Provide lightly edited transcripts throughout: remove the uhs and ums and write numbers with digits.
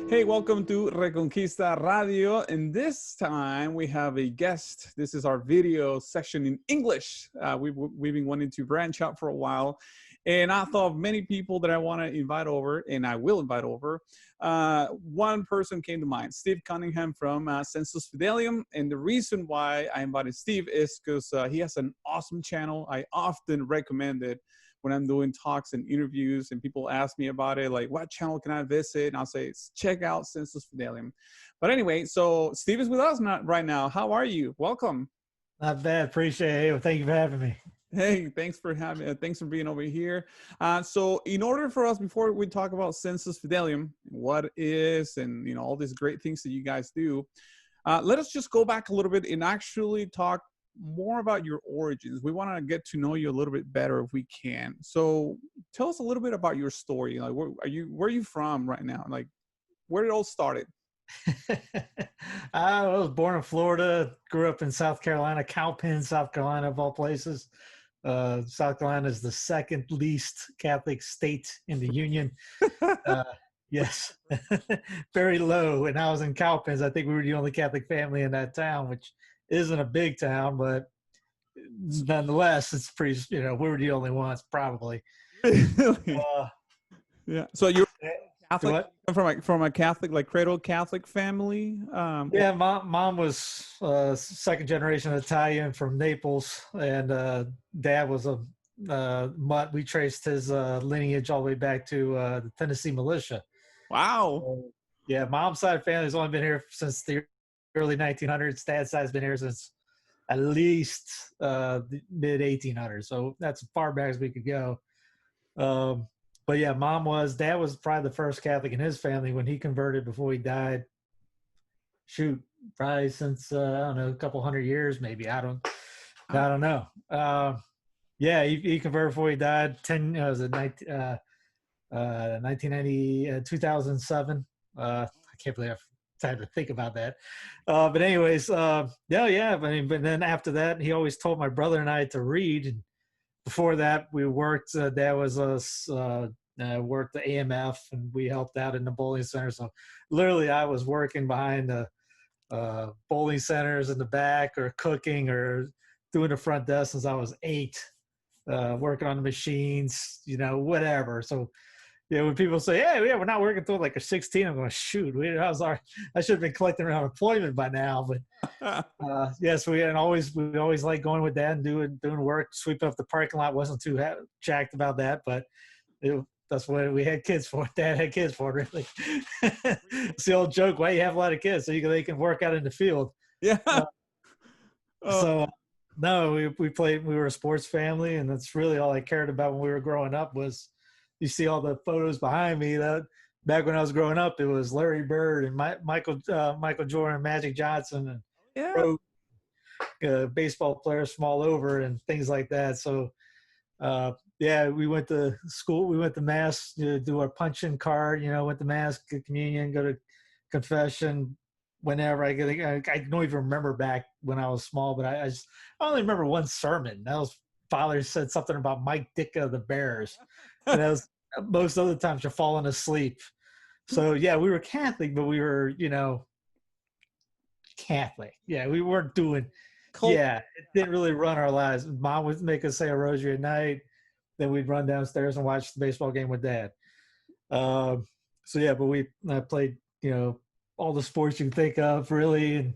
Hey, welcome to Reconquista Radio. And this time we have a guest. This is our video section in English. We've been wanting to branch out for a while. And I thought of many people that I want to invite over, and I will invite over. One person came to mind, Steve Cunningham from Sensus Fidelium. And the reason why I invited Steve is because he has an awesome channel. I often recommend it when I'm doing talks and interviews and people ask me about it, like, what channel can I visit? And I'll say, check out Sensus Fidelium. But anyway, so Steve is with us right now. How are you? Welcome. Not bad. Appreciate it. Well, thank you for having me. Hey, thanks for being over here. So in order for us, before we talk about Sensus Fidelium, what it is, and all these great things that you guys do, let us just go back a little bit and actually talk more about your origins. We want to get to know you a little bit better if we can. So tell us a little bit about your story. Like, where are you from right now? Like, where it all started? I was born in Florida, grew up in South Carolina, Cowpen, South Carolina, of all places. South Carolina is the second least Catholic state in the Union. Yes, very low. And I was in Cowpens. I think we were the only Catholic family in that town, which isn't a big town, but nonetheless, it's pretty, we were the only ones, probably. Yeah. So you're Catholic, from a Catholic, like cradle Catholic family? Yeah, mom was second generation Italian from Naples, and dad was a mutt. We traced his lineage all the way back to the Tennessee militia. Wow. So, yeah, mom's side of the family has only been here since the early 1900s. Dad's side has been here since at least the mid 1800s. So that's as far back as we could go. But yeah, dad was probably the first Catholic in his family when he converted before he died. Shoot, probably since, I don't know, a couple hundred years, maybe. I don't know. Yeah, he converted before he died. 1990, 2007. I can't believe I've time to think about that. But anyways, yeah. I mean, but then after that, he always told my brother and I to read. And before that, we worked. Dad was worked the AMF, and we helped out in the bowling center. So literally, I was working behind the bowling centers in the back, or cooking, or doing the front desk since I was 8, working on the machines, whatever. So. Yeah, when people say, "Hey, yeah, we're not working until like a 16," I'm going, "Shoot, I should have been collecting unemployment by now." But yes, we always like going with Dad and doing work, sweeping up the parking lot. Wasn't too jacked about that, but that's what we had kids for. Dad had kids for, really. It's the old joke: why you have a lot of kids so they can work out in the field. Yeah. So no, we were a sports family, and that's really all I cared about when we were growing up was. You see all the photos behind me. That back when I was growing up, it was Larry Bird and Michael Jordan, Magic Johnson, and baseball players from all over and things like that. So, yeah, we went to school. We went to mass, do our punch-in card. Went to mass, get communion, go to confession. Whenever I don't even remember back when I was small, but I only remember one sermon. That was Father said something about Mike Ditka of the Bears. And that was, most other times you're falling asleep. So yeah, we were Catholic, but we were, Catholic. Yeah, we weren't doing. Cool. Yeah, it didn't really run our lives. Mom would make us say a rosary at night. Then we'd run downstairs and watch the baseball game with Dad. So yeah, but we played, all the sports you can think of, really, and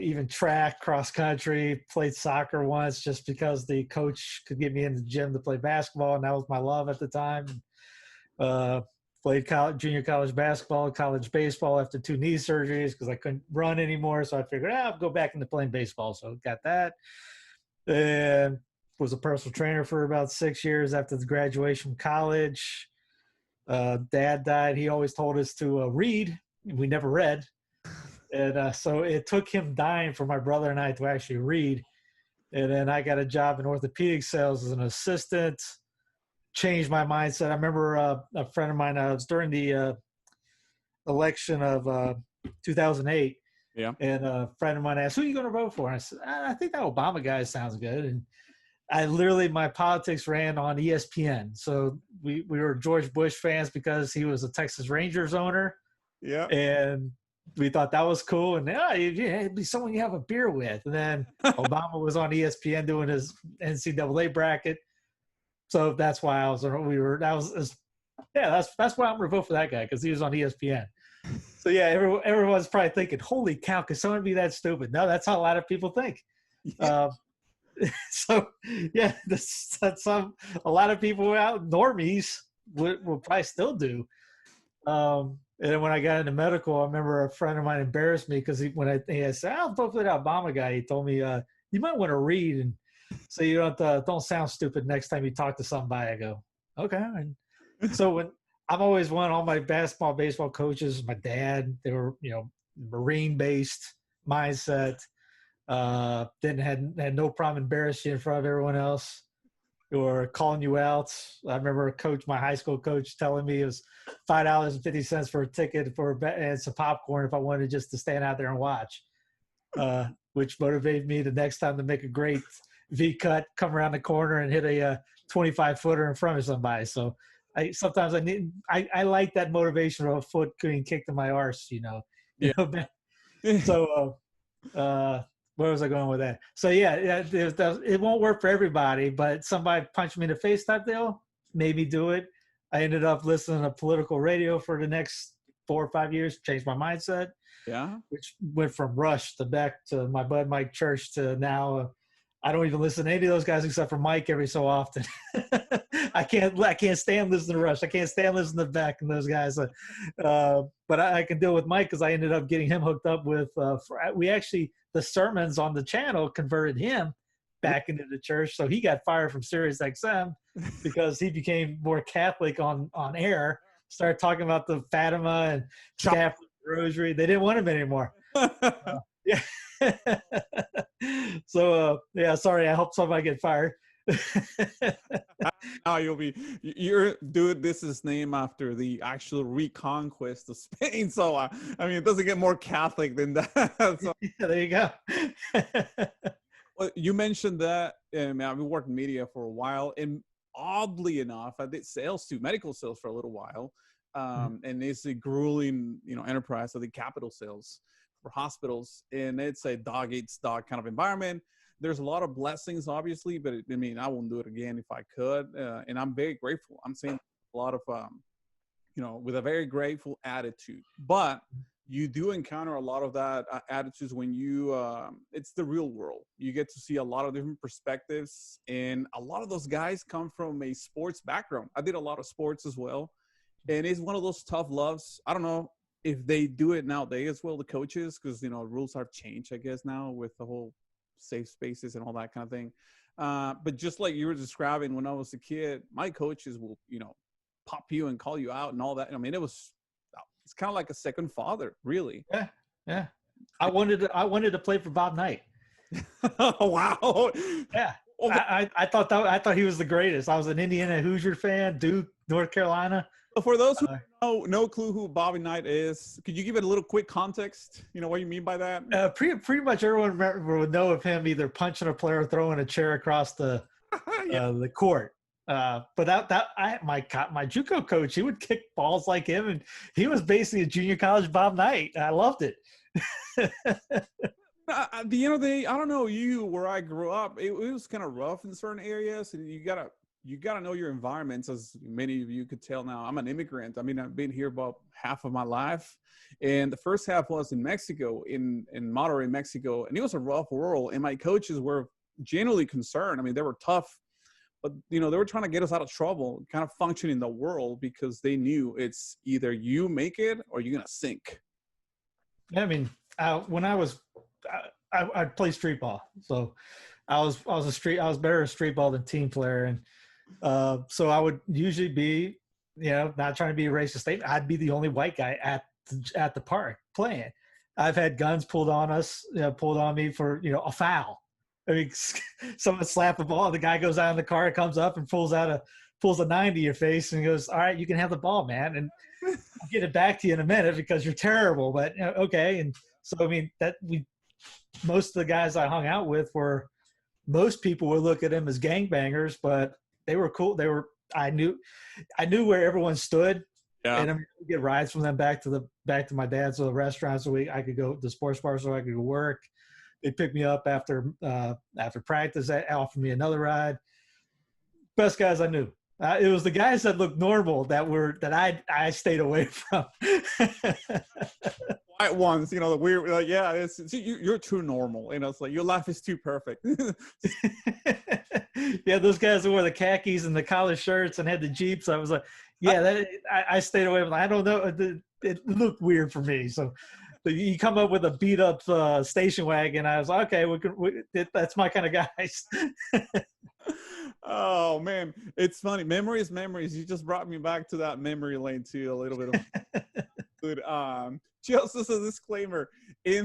even track, cross country, played soccer once just because the coach could get me in the gym to play basketball, and that was my love at the time. Played junior college basketball, college baseball after 2 knee surgeries because I couldn't run anymore. So I figured I'll go back into playing baseball. So got that. And was a personal trainer for about 6 years after the graduation from college. Dad died. He always told us to read. We never read. And so it took him dying for my brother and I to actually read. And then I got a job in orthopedic sales as an assistant, changed my mindset. I remember a friend of mine, it was during the election of 2008. Yeah. And a friend of mine asked, "Who are you going to vote for?" And I said, "I think that Obama guy sounds good." And my politics ran on ESPN. So we were George Bush fans because he was a Texas Rangers owner. Yeah. And we thought that was cool. And it'd be someone you have a beer with. And then Obama was on ESPN doing his NCAA bracket. So that's why that's why I'm going to vote for that guy, because he was on ESPN. So yeah, everyone's probably thinking, holy cow, could someone be that stupid? No, that's how a lot of people think. Yeah. So yeah, that's a lot of people out, normies, will probably still do. And then when I got into medical, I remember a friend of mine embarrassed me because he said, I'll vote for that Obama guy. He told me, you might want to read, and so you don't sound stupid next time you talk to somebody. I go, okay. And so when I'm always all my basketball, baseball coaches, my dad, they were, Marine based mindset. Had no problem embarrassing you in front of everyone else or calling you out. I remember my high school coach telling me it was $5.50 for a ticket and some popcorn if I wanted just to stand out there and watch, which motivated me the next time to make a great V cut, come around the corner and hit a 25-footer in front of somebody. So I like that motivation of a foot getting kicked in my arse, Yeah. So, where was I going with that? So yeah, it won't work for everybody, but somebody punched me in the face type deal made me do it. I ended up listening to political radio for the next 4 or 5 years, changed my mindset. Yeah. Which went from Rush to back to my bud Mike Church to now. I don't even listen to any of those guys except for Mike every so often. I can't stand listening to Rush. I can't stand listening to Beck and those guys. But I can deal with Mike because I ended up getting him hooked up with. The sermons on the channel converted him back into the church, so he got fired from Sirius XM because he became more Catholic on air. Started talking about the Fatima and Catholic Rosary. They didn't want him anymore. Yeah. So sorry, I hope somebody get fired. Now this is named after the actual Reconquista of Spain. So it doesn't get more Catholic than that. So, yeah, there you go. Well, you mentioned that. I've been working media for a while, and oddly enough, I did medical sales for a little while, and it's a grueling, enterprise. So the capital sales for hospitals, and it's a dog eats dog kind of environment. There's a lot of blessings, obviously, but I won't do it again if I could. And I'm very grateful. I'm saying a lot of, with a very grateful attitude. But you do encounter a lot of that attitudes when it's the real world. You get to see a lot of different perspectives. And a lot of those guys come from a sports background. I did a lot of sports as well. And it's one of those tough loves. I don't know if they do it nowadays as well, the coaches, because, rules have changed, I guess, now with the whole safe spaces and all that kind of thing. But just like you were describing, when I was a kid, my coaches will, pop you and call you out and all that. It's kind of like a second father, really. Yeah. Yeah. I wanted to play for Bob Knight. Oh, wow. Yeah. I thought he was the greatest. I was an Indiana Hoosier fan, Duke, North Carolina. For those who no clue who Bobby Knight is, could you give it a little quick context? What you mean by that? Pretty much everyone would know of him either punching a player or throwing a chair across the the court. But my JUCO coach, he would kick balls like him, and he was basically a junior college Bob Knight. I loved it. At the end of the day, I don't know where I grew up, it was kind of rough in certain areas, and you gotta know your environments. As many of you could tell now, I'm an immigrant. I've been here about half of my life, and the first half was in Mexico, in Monterrey, Mexico, and it was a rough world. And my coaches were genuinely concerned. They were tough, but they were trying to get us out of trouble, kind of function in the world, because they knew it's either you make it or you're gonna sink. When I played street ball, so I was better at street ball than team player, and so I would usually be, not trying to be a racist statement, I'd be the only white guy at the park playing. I've had guns pulled on me for a foul. Someone slap the ball, the guy goes out in the car, comes up and pulls a 90 to your face and goes, "All right, you can have the ball, man, and I'll get it back to you in a minute because you're terrible." But okay, and so most of the guys I hung out with were most people would look at them as gangbangers, but they were cool. I knew where everyone stood. Yeah. And I mean, get rides from them back to my dad's restaurant, so I could go to the sports bar, so I could go work. They'd pick me up after practice. They offered me another ride. Best guys I knew. It was the guys that looked normal that I stayed away from. White ones, you know, the weird, like, yeah, you're too normal. You know, it's like your life is too perfect. Yeah, those guys who wore the khakis and the collar shirts and had the Jeeps. I was like, yeah, I stayed away from. I don't know. It looked weird for me. So you come up with a beat up station wagon. I was like, okay, that's my kind of guys. Oh man, it's funny. Memories. You just brought me back to that memory lane too. A little bit of good. Just as a disclaimer, I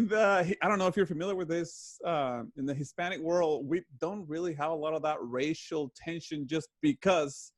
don't know if you're familiar with this. In the Hispanic world, we don't really have a lot of that racial tension, just because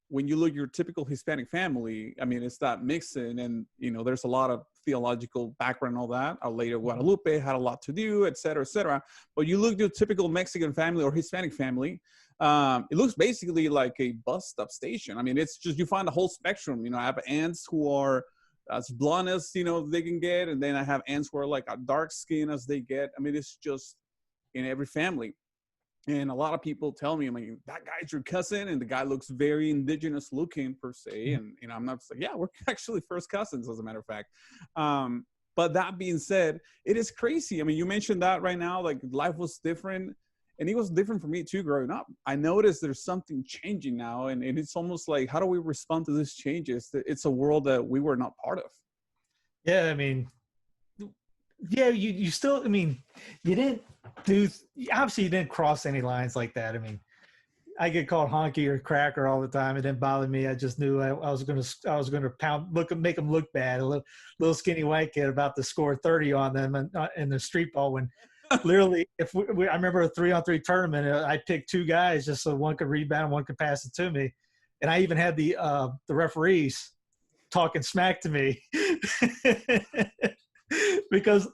when you look at your typical Hispanic family, I mean, it's that mixing, and you know, there's a lot of theological background and all that. Our Lady of Guadalupe had a lot to do, et cetera, et cetera. But you look at a typical Mexican family or Hispanic family, it looks basically like a bus stop station. I mean, it's just, you find the whole spectrum. You know, I have aunts who are as blonde as, you know, they can get, and then I have aunts who are like a dark skin as they get. I mean, it's just in every family. And a lot of people tell me, I'm like, that guy's your cousin, and the guy looks very indigenous looking per se. And, you know, I'm not like, yeah, we're actually first cousins, as a matter of fact. But that being said, it is crazy. I mean, you mentioned that right now, like life was different, and it was different for me too growing up. I noticed there's something changing now, and it's almost like, how do we respond to these changes? It's a world that we were not part of. Yeah, I mean, yeah, you still, I mean, you didn't do, obviously you didn't cross any lines like that. I mean, I get called honky or cracker all the time. It didn't bother me. I just knew I was going to make them look bad. A little skinny white kid about to score 30 on them in the street ball, when literally, I remember a 3-on-3 tournament, I picked two guys just so one could rebound, one could pass it to me. And I even had the referees talking smack to me because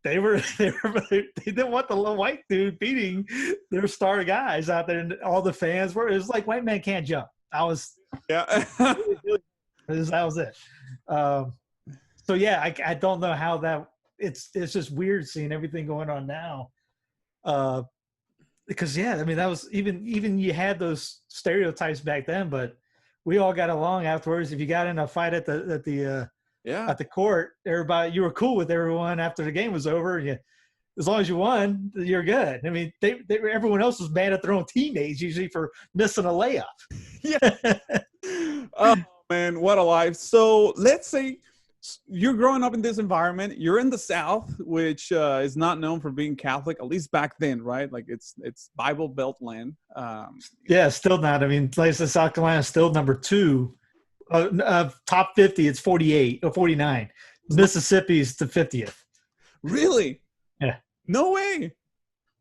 they didn't want the little white dude beating their star guys out there, and all the fans were. It was like, white man can't jump. That was it. So yeah, I don't know how that. It's just weird seeing everything going on now. Because yeah, I mean, that was even you had those stereotypes back then, but we all got along afterwards. If you got in a fight at the court, everybody, you were cool with everyone after the game was over. As long as you won, you're good. I mean, everyone else was mad at their own teammates usually for missing a layup. Yeah. Oh man, what a life. So let's say you're growing up in this environment. You're in the South, which is not known for being Catholic, at least back then, right? Like it's Bible Belt land. Yeah, still not. I mean, places South Carolina is still number 2. Top 50, it's 48 or 49. Mississippi's the 50th. Really? Yeah. No way.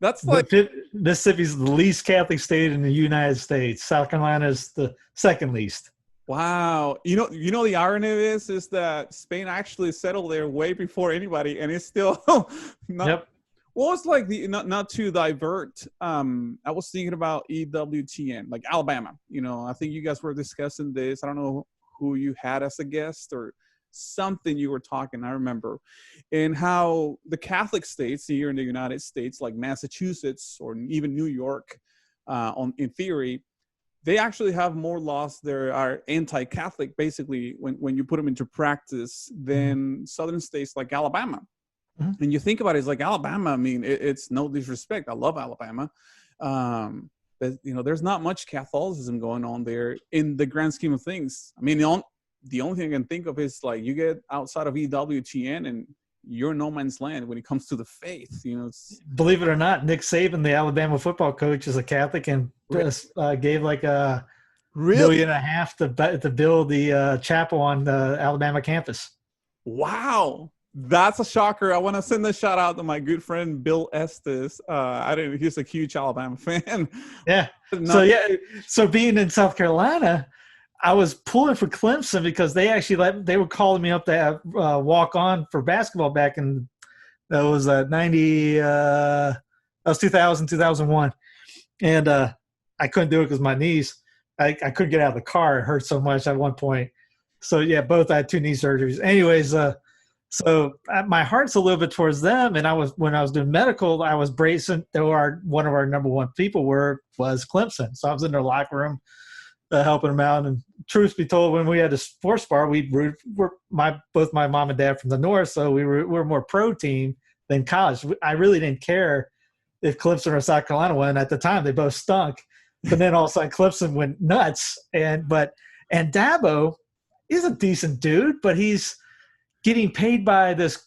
That's like Mississippi's the least Catholic state in the United States. South Carolina is the second least. Wow. You know the irony of this is that Spain actually settled there way before anybody, and it's still not. Yep. Well, it's like not to divert. I was thinking about EWTN, like Alabama. You know, I think you guys were discussing this. I don't know who you had as a guest or something you were talking, I remember, and how the Catholic states here in the United States, like Massachusetts or even New York, in theory, they actually have more laws that are anti-Catholic, basically, when you put them into practice, than southern states like Alabama. Mm-hmm. And you think about it, it's like Alabama, I mean, it's no disrespect. I love Alabama. But, you know, there's not much Catholicism going on there in the grand scheme of things. I mean, the only thing I can think of is like you get outside of EWTN and you're no man's land when it comes to the faith. You know, believe it or not, Nick Saban, the Alabama football coach, is a Catholic, and gave like $1.5 million to build the chapel on the Alabama campus. Wow. That's a shocker. I want to send a shout out to my good friend Bill Estes. He's a huge Alabama fan. Yeah. So being in South Carolina, I was pulling for Clemson because they were calling me up to walk on for basketball back in that was 90. That was 2000, 2001. And I couldn't do it because my knees, I couldn't get out of the car. It hurt so much at one point. So, yeah, both I had 2 knee surgeries. Anyways, so my heart's a little bit towards them. And when I was doing medical, I was bracing. One of our number one people was Clemson. So I was in their locker room helping them out. And truth be told, when we had a sports bar, both my mom and dad from the north, so we were more pro team than college. I really didn't care if Clemson or South Carolina won. At the time, they both stunk. But then all of a sudden, Clemson went nuts. And Dabo is a decent dude, but he's getting paid by this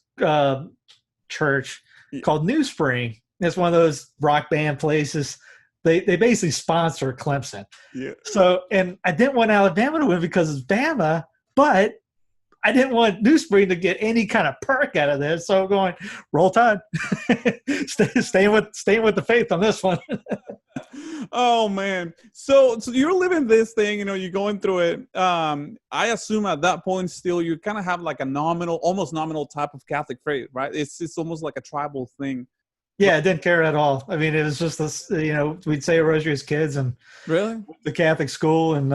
church called New Spring. It's one of those rock band places. They basically sponsor Clemson. Yeah. So, and I didn't want Alabama to win because it's Bama, but I didn't want New Spring to get any kind of perk out of this. So I'm going, Roll Tide. staying with the faith on this one. Oh man. So you're living this thing, you're going through it. I assume at that point still you kind of have like a almost nominal type of Catholic faith, right? It's almost like a tribal thing. Yeah, I didn't care at all. I mean, it was just this, we'd say a rosary as kids and really the Catholic school, and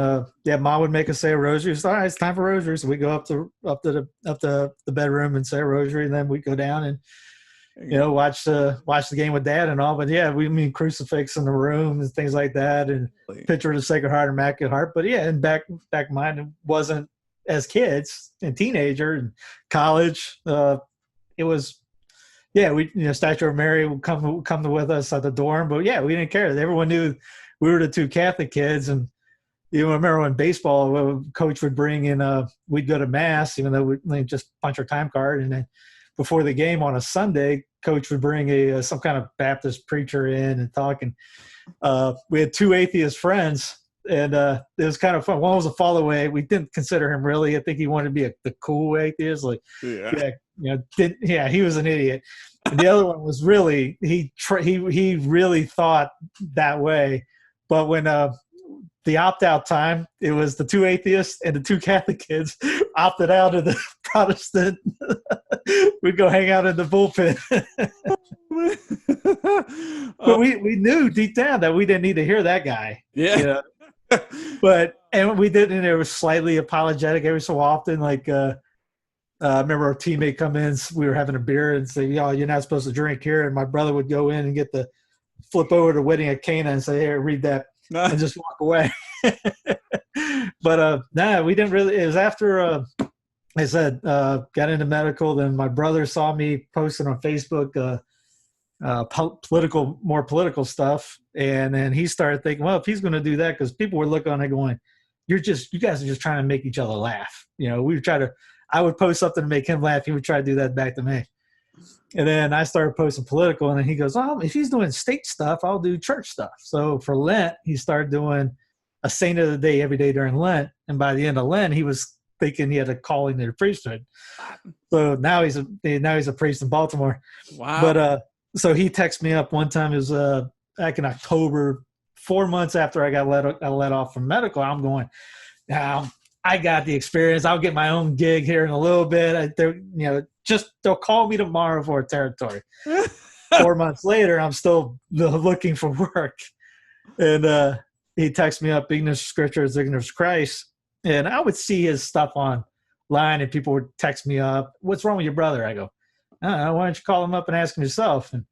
Mom would make us say a rosary. So, all right, it's time for rosary. So we go up to the bedroom and say a rosary, and then we go down and watch the game with Dad and all. But yeah, we mean crucifix in the room and things like that, and picture of the Sacred Heart, Immaculate Heart. But yeah, and back in mind, it wasn't as kids and teenager and college. It was. Yeah, Statue of Mary would come with us at the dorm, but yeah, we didn't care. Everyone knew we were the 2 Catholic kids, and remember when baseball, coach would bring in, we'd go to mass, even though we just punch our time card, and then before the game on a Sunday, coach would bring some kind of Baptist preacher in and talk, and we had 2 atheist friends, and it was kind of fun. One was a fall away. We didn't consider him really. I think he wanted to be the cool atheist, like he was an idiot. And the other one was really he really thought that way. But when the opt-out time, it was the 2 atheists and the 2 Catholic kids opted out of the Protestant. We'd go hang out in the bullpen. But we knew deep down that we didn't need to hear that guy. Yeah. And we did, and it was slightly apologetic every so often, like I remember our teammate come in, we were having a beer and say, you're not supposed to drink here. And my brother would go in and get the flip over to Wedding at Cana and say, here, read that, and just walk away. But we didn't really. It was after I said got into medical. Then my brother saw me posting on Facebook more political stuff, and then he started thinking, well, if he's going to do that, because people were looking on it going, you guys are just trying to make each other laugh. I would post something to make him laugh. He would try to do that back to me. And then I started posting political, and then he goes, oh, if he's doing state stuff, I'll do church stuff. So for Lent, he started doing a saint of the day every day during Lent. And by the end of Lent, he was thinking he had a calling to the priesthood. So now he's a priest in Baltimore. Wow. But so he texted me up one time. It was back in October, 4 months after I got let off from medical. I'm going, now I got the experience. I'll get my own gig here in a little bit. They'll call me tomorrow for a territory. 4 months later, I'm still looking for work. And he texted me up, ignorance of Scripture is ignorance of Christ. And I would see his stuff online, and people would text me up, what's wrong with your brother? I go, I don't know, why don't you call him up and ask him yourself? And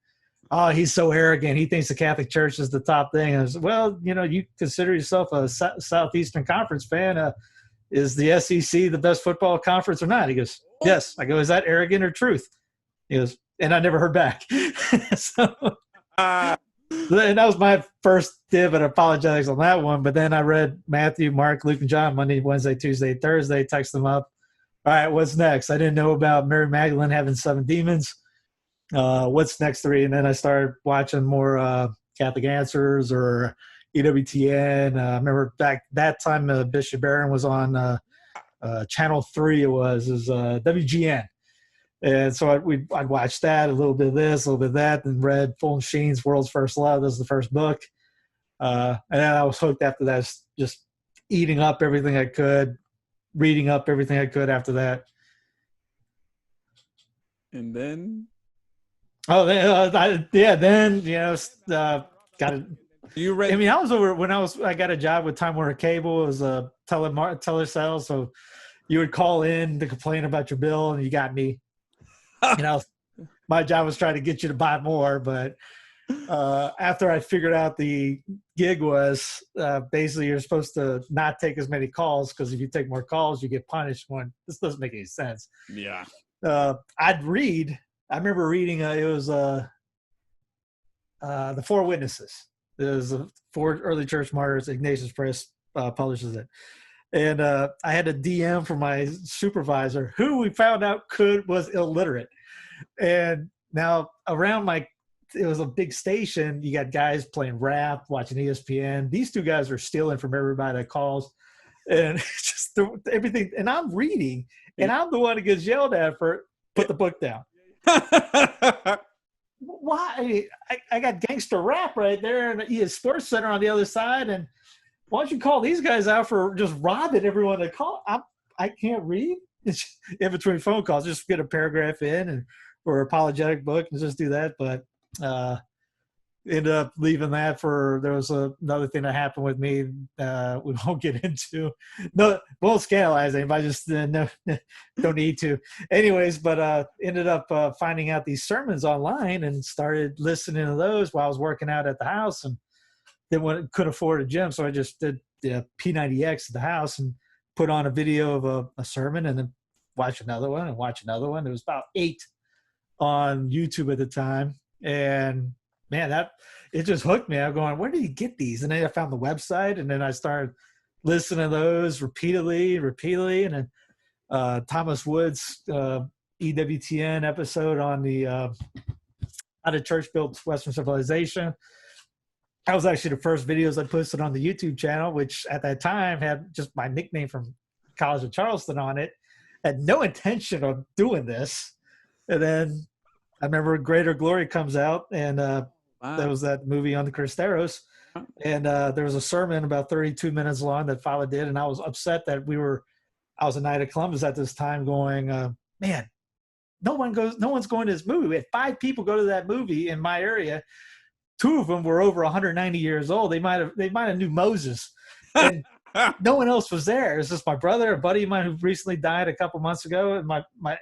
oh, he's so arrogant. He thinks the Catholic Church is the top thing. And I said, well, you consider yourself a Southeastern Conference fan. Is the SEC the best football conference or not? He goes, yes. I go, is that arrogant or truth? He goes, and I never heard back. And that was my first dib at apologetics on that one. But then I read Matthew, Mark, Luke, and John Monday, Wednesday, Tuesday, Thursday, text them up. All right, what's next? I didn't know about Mary Magdalene having 7 demons. What's next 3? And then I started watching more Catholic Answers or EWTN. I remember back that time Bishop Barron was on Channel 3. It was WGN. And so I'd watch that, a little bit of this, a little bit of that, and read Fulton Sheen's World's First Love. This is the first book. And then I was hooked after that, just eating up everything I could, reading up everything I could after that. And then? Oh, yeah. Then got it. You read? I mean, I was over when I got a job with Time Warner Cable. It was a telesales, so you would call in to complain about your bill, and you got me. You know, my job was trying to get you to buy more, but after I figured out the gig was basically you're supposed to not take as many calls because if you take more calls, you get punished. One, this doesn't make any sense. Yeah. I'd read. I remember reading. It was the Four Witnesses. There's four early church martyrs. Ignatius Press publishes it, and I had a DM from my supervisor, who we found out was illiterate. And now around it was a big station. You got guys playing rap, watching ESPN. These two guys are stealing from everybody that calls, and just everything. And I'm reading, and I'm the one that gets yelled at for put the book down. Why? I got gangster rap right there, and ES Sports Center on the other side. And why don't you call these guys out for just robbing everyone that call? I can't read. In between phone calls, just get a paragraph in or apologetic book and just do that. But ended up leaving that there was another thing that happened with me. We won't get into. No, won't scandalize anybody. Just no, don't need to. Anyways, but ended up finding out these sermons online and started listening to those while I was working out at the house, and then couldn't afford a gym, so I just did the P90X at the house and put on a video of a sermon and then watch another one and watch another one. There was about 8 on YouTube at the time. And man, it just hooked me. I'm going, where did you get these? And then I found the website, and then I started listening to those repeatedly. And then Thomas Wood's EWTN episode on the How the Church Built Western Civilization. That was actually the first videos I posted on the YouTube channel, which at that time had just my nickname from College of Charleston on it. Had no intention of doing this. And then I remember Greater Glory comes out, and Wow. There was that movie on the Cristeros. And there was a sermon about 32 minutes long that Father did. And I was upset that I was a Knight of Columbus at this time going, man, no one's going to this movie. We had 5 people go to that movie in my area. 2 of them were over 190 years old. They might have knew Moses, and no one else was there. It was just my brother, a buddy of mine who recently died a couple months ago, and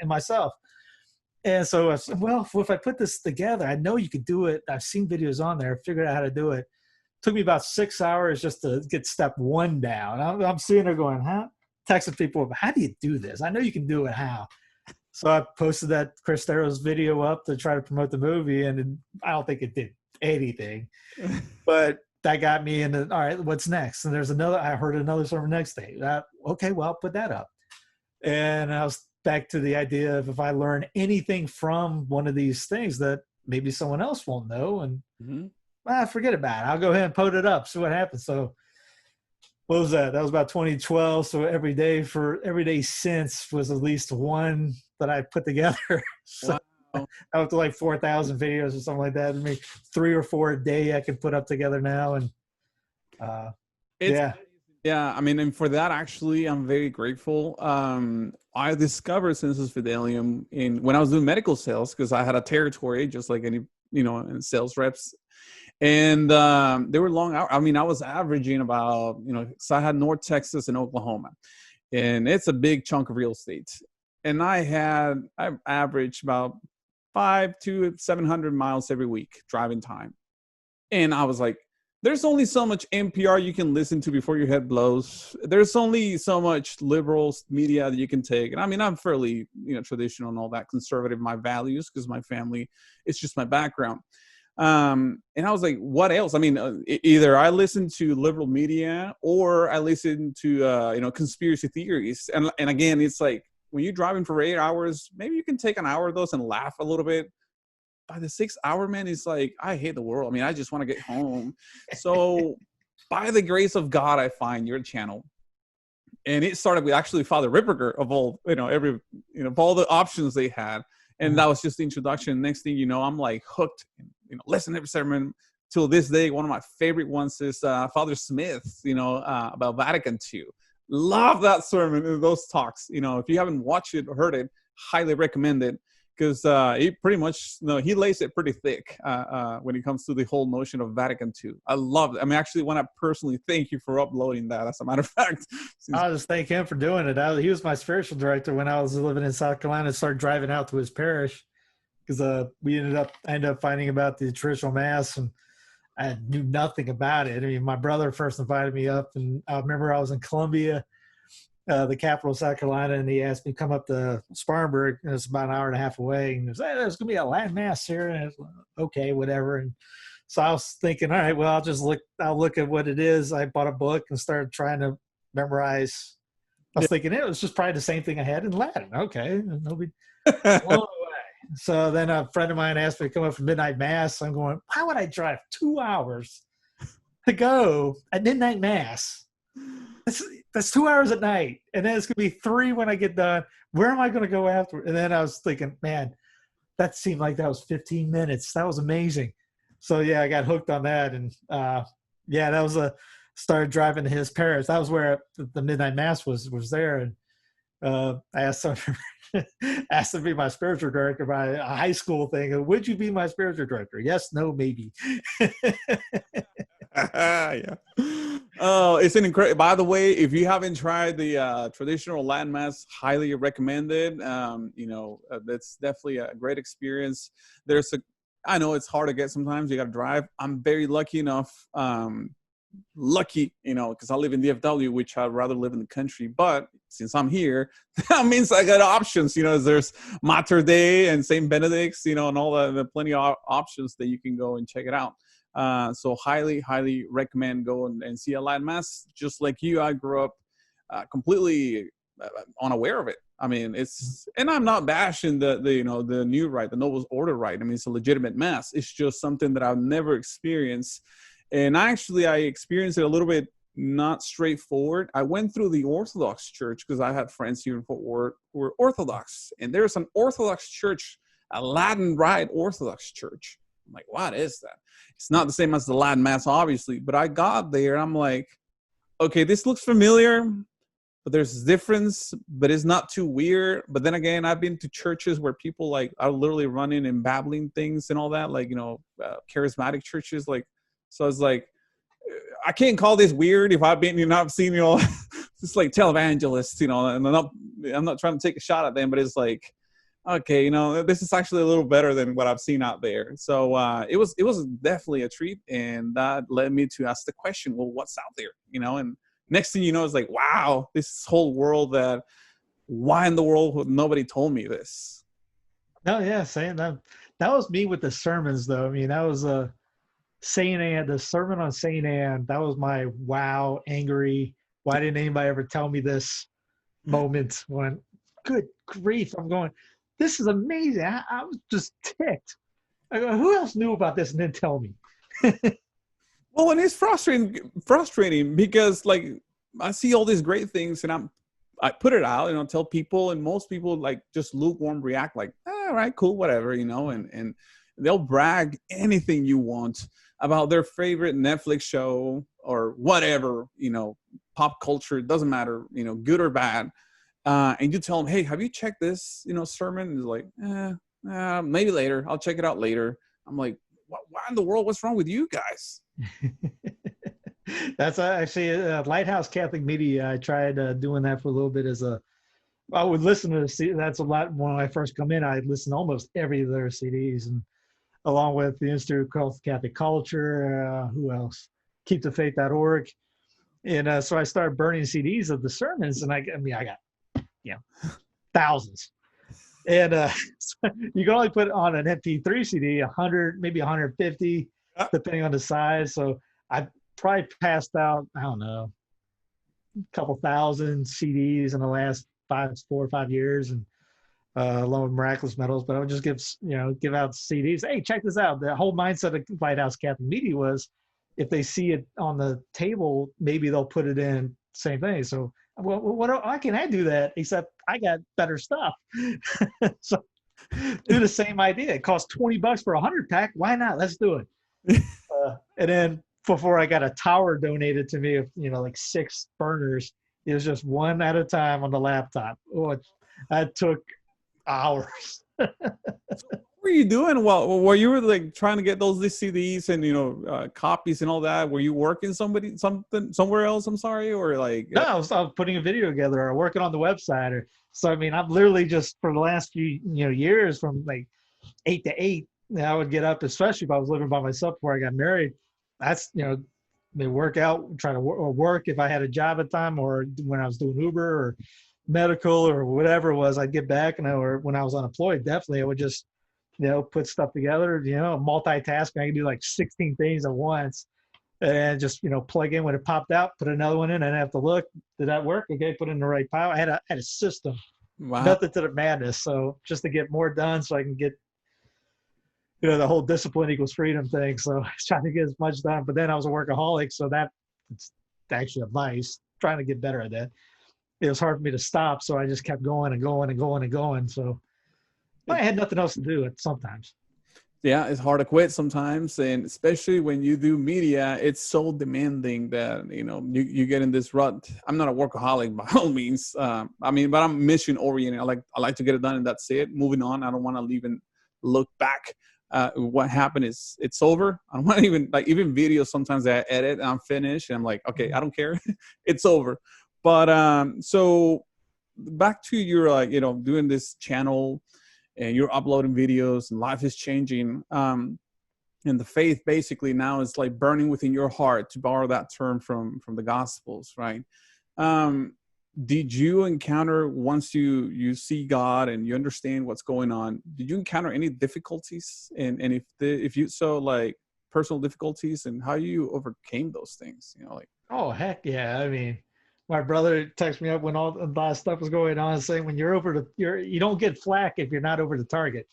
myself. And so I said, well, if I put this together, I know you could do it. I've seen videos on there, figured out how to do it. Took me about 6 hours just to get step 1 down. I'm sitting there going, huh? Texting people, how do you do this? I know you can do it. How? So I posted that Cristeros video up to try to promote the movie, and I don't think it did anything, but that got me into, all right, what's next? And I heard another sermon next day. Okay, well, I'll put that up. And I was back to the idea of if I learn anything from one of these things that maybe someone else won't know, and forget about it. I'll go ahead and put it up, see what happens. So what was that? That was about 2012. So every day since was at least one that I put together. So Wow. up to like 4,000 videos or something like that. I mean, 3 or 4 a day I can put up together now. And yeah. I mean, and for that, actually, I'm very grateful. I discovered Sensus Fidelium when I was doing medical sales, because I had a territory just like any, sales reps. And they were long hours. I mean, I was averaging about, so I had North Texas and Oklahoma, and it's a big chunk of real estate. And I averaged about 500 to 700 miles every week driving time. And I was like, there's only so much NPR you can listen to before your head blows. There's only so much liberal media that you can take. And I mean, I'm fairly, traditional and all that, conservative, my values, because my family, it's just my background. And I was like, what else? I mean, either I listen to liberal media or I listen to, conspiracy theories. And again, it's like, when you're driving for 8 hours, maybe you can take an hour of those and laugh a little bit. By the 6th hour, man, it's like, I hate the world. I mean, I just want to get home. So by the grace of God, I find your channel. And it started with actually Father Ripperger of all, of all the options they had. And that was just the introduction. Next thing you know, I'm like hooked, listen to every sermon. Till this day, one of my favorite ones is Father Smith, about Vatican II. Love that sermon and those talks. If you haven't watched it or heard it, highly recommend it. because he pretty much, he lays it pretty thick when it comes to the whole notion of Vatican II. I love it. I mean, actually want to personally thank you for uploading that, as a matter of fact. I'll just thank him for doing it. He was my spiritual director when I was living in South Carolina and started driving out to his parish, because I ended up finding about the traditional mass, and I knew nothing about it. I mean, my brother first invited me up, and I remember I was in Columbia, the capital of South Carolina, and he asked me to come up to Spartanburg, and it's about an hour and a half away. And he was, hey, there's going to be a Latin mass here. And I was like, okay, whatever. And so I was thinking, all right, well, I'll look at what it is. I bought a book and started trying to memorize. I was thinking it was just probably the same thing I had in Latin. Okay. Nobody blown away. So then a friend of mine asked me to come up for midnight mass. I'm going, why would I drive 2 hours to go at midnight mass? That's 2 hours at night, and then it's going to be 3 when I get done. Where am I going to go after? And then I was thinking, man, that seemed like that was 15 minutes. That was amazing. So, yeah, I got hooked on that. And, that was started driving to his parish. That was where the midnight mass was there. And I asked him to be my spiritual director by a high school thing. Would you be my spiritual director? Yes, no, maybe. Yeah. Oh, it's an incredible. By the way, if you haven't tried the traditional Latin mass, highly recommended. That's definitely a great experience. I know it's hard to get sometimes. You got to drive. I'm very lucky enough. Because I live in DFW, which I'd rather live in the country. But since I'm here, that means I got options. There's Mater Dei and St. Benedict's, and all the plenty of options that you can go and check it out. So highly recommend go and see a Latin mass. Just like you, I grew up completely unaware of it. I mean, and I'm not bashing the new rite, the Novus Ordo rite. I mean, it's a legitimate mass. It's just something that I've never experienced. And actually, I experienced it a little bit not straightforward. I went through the Orthodox Church because I had friends here in Fort Worth who were Orthodox. And there's an Orthodox church, a Latin Rite Orthodox church. I'm like, what is that? It's not the same as the Latin Mass, obviously. But I got there, and I'm like, okay, this looks familiar, but there's a difference, but it's not too weird. But then again, I've been to churches where people are literally running and babbling things and all that, charismatic churches, So I was like, I can't call this weird if I've seen, just like televangelists, and I'm not trying to take a shot at them, but it's like, okay, this is actually a little better than what I've seen out there. So it was definitely a treat, and that led me to ask the question, well, what's out there, and next thing you know, it's like, wow, this whole world why in the world nobody told me this? No, yeah, saying that was me with the sermons, though. I mean, that was Saint Anne, the sermon on Saint Anne. That was my wow, angry. Why didn't anybody ever tell me this moment? When, good grief, I'm going, this is amazing. I was just ticked. I go, who else knew about this and didn't tell me? Well, and it's frustrating because I see all these great things, and I put it out, tell people, and most people just lukewarm react all right, cool, whatever, and they'll brag anything you want about their favorite Netflix show or whatever, pop culture, it doesn't matter, good or bad. And you tell them, hey, have you checked this, sermon? And it's like, maybe later. I'll check it out later. I'm like, why in the world? What's wrong with you guys? That's actually Lighthouse Catholic Media. I tried doing that for a little bit I would listen to that's a lot. When I first come in, I'd listen to almost every of their CDs, and along with the Institute of Catholic Culture, who else? KeepTheFaith.org. And so I started burning CDs of the sermons, and I got, thousands. And so you can only put on an MP3 CD 100, maybe 150, depending on the size. So I probably passed out, I don't know, a couple thousand CDs in the last 4 or 5 years, and along with Miraculous Medals. But I would just give out CDs. Hey, check this out. The whole mindset of Lighthouse Catholic Media was, if they see it on the table, maybe they'll put it in. Same thing. So, why can't I do that? Except I got better stuff. So, do the same idea. It costs $20 for a 100-pack. Why not? Let's do it. And then before I got a tower donated to me of 6 burners, it was just one at a time on the laptop. Oh, that took hours. So what were you doing while you were like trying to get those CDs and copies and all that? Were you working somewhere else? I'm sorry, or like No, I was putting a video together or working on the website. So I mean, I'm literally just for the last few years from like 8 to 8. I would get up, especially if I was living by myself before I got married. That's they work out, try to work if I had a job at the time, or when I was doing Uber or medical or whatever it was. I'd get back, or when I was unemployed, definitely I would just put stuff together. Multitasking. I could do like 16 things at once, and just plug in when it popped out, put another one in, and have to look. Did that work? Okay, put it in the right pile. I had a system, wow. method to the madness. So just to get more done, so I can get the whole discipline equals freedom thing. So I was trying to get as much done, but then I was a workaholic, so it's actually a vice. Trying to get better at that. It was hard for me to stop, so I just kept going and going and going and going. So I had nothing else to do sometimes. Yeah, it's hard to quit sometimes, and especially when you do media, it's so demanding that you get in this rut. I'm not a workaholic by all means. But I'm mission oriented. I like to get it done, and that's it. Moving on. I don't want to even look back. What happened is it's over. I don't want to even videos. Sometimes I edit and I'm finished, and I'm like, okay, I don't care. It's over. But so back to your doing this channel, and you're uploading videos, and life is changing. And the faith basically now is like burning within your heart, to borrow that term from the Gospels, right? Did you encounter, once you see God and you understand what's going on, did you encounter any difficulties? And if you so, like, personal difficulties, and how you overcame those things? Oh heck yeah! I mean, my brother texted me up when all the stuff was going on, saying when you don't get flack if you're not over the target.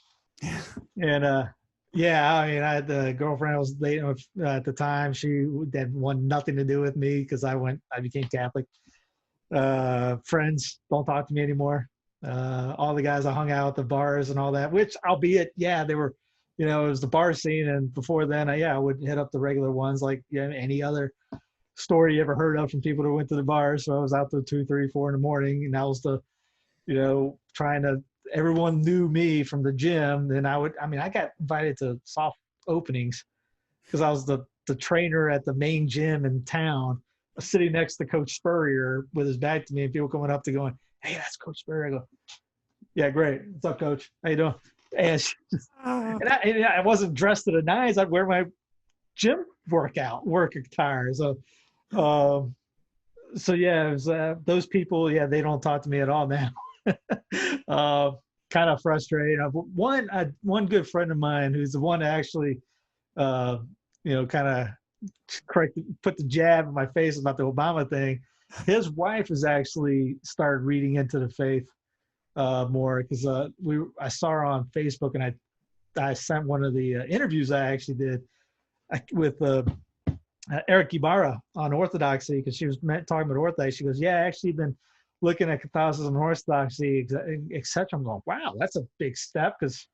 And yeah, I mean, I had the girlfriend I was dating at the time. She had nothing to do with me because I became Catholic. Friends don't talk to me anymore. All the guys I hung out at the bars and all that, which albeit, yeah, they were, it was the bar scene. And before then, I would hit up the regular ones like any other story you ever heard of from people that went to the bar. So I was out till 2, 3, 4 in the morning, and that was everyone knew me from the gym. And I got invited to soft openings because I was the trainer at the main gym in town, sitting next to Coach Spurrier with his back to me, and people coming up to going, "Hey, that's Coach Spurrier." I go, "Yeah, great. What's up, Coach? How you doing?" And I wasn't dressed to the nines. I'd wear my gym work attire. So yeah, it was those people. Yeah, they don't talk to me at all now. Kind of frustrating. One good friend of mine, who's the one that actually, kind of put the jab in my face about the Obama thing. His wife has actually started reading into the faith more, because I saw her on Facebook, and I sent one of the interviews I actually did with Eric Ibarra on Orthodoxy, because she was talking about Orthodoxy. She goes, "Yeah, I actually been looking at Catholicism and Orthodoxy, etc." I'm going, "Wow, that's a big step," because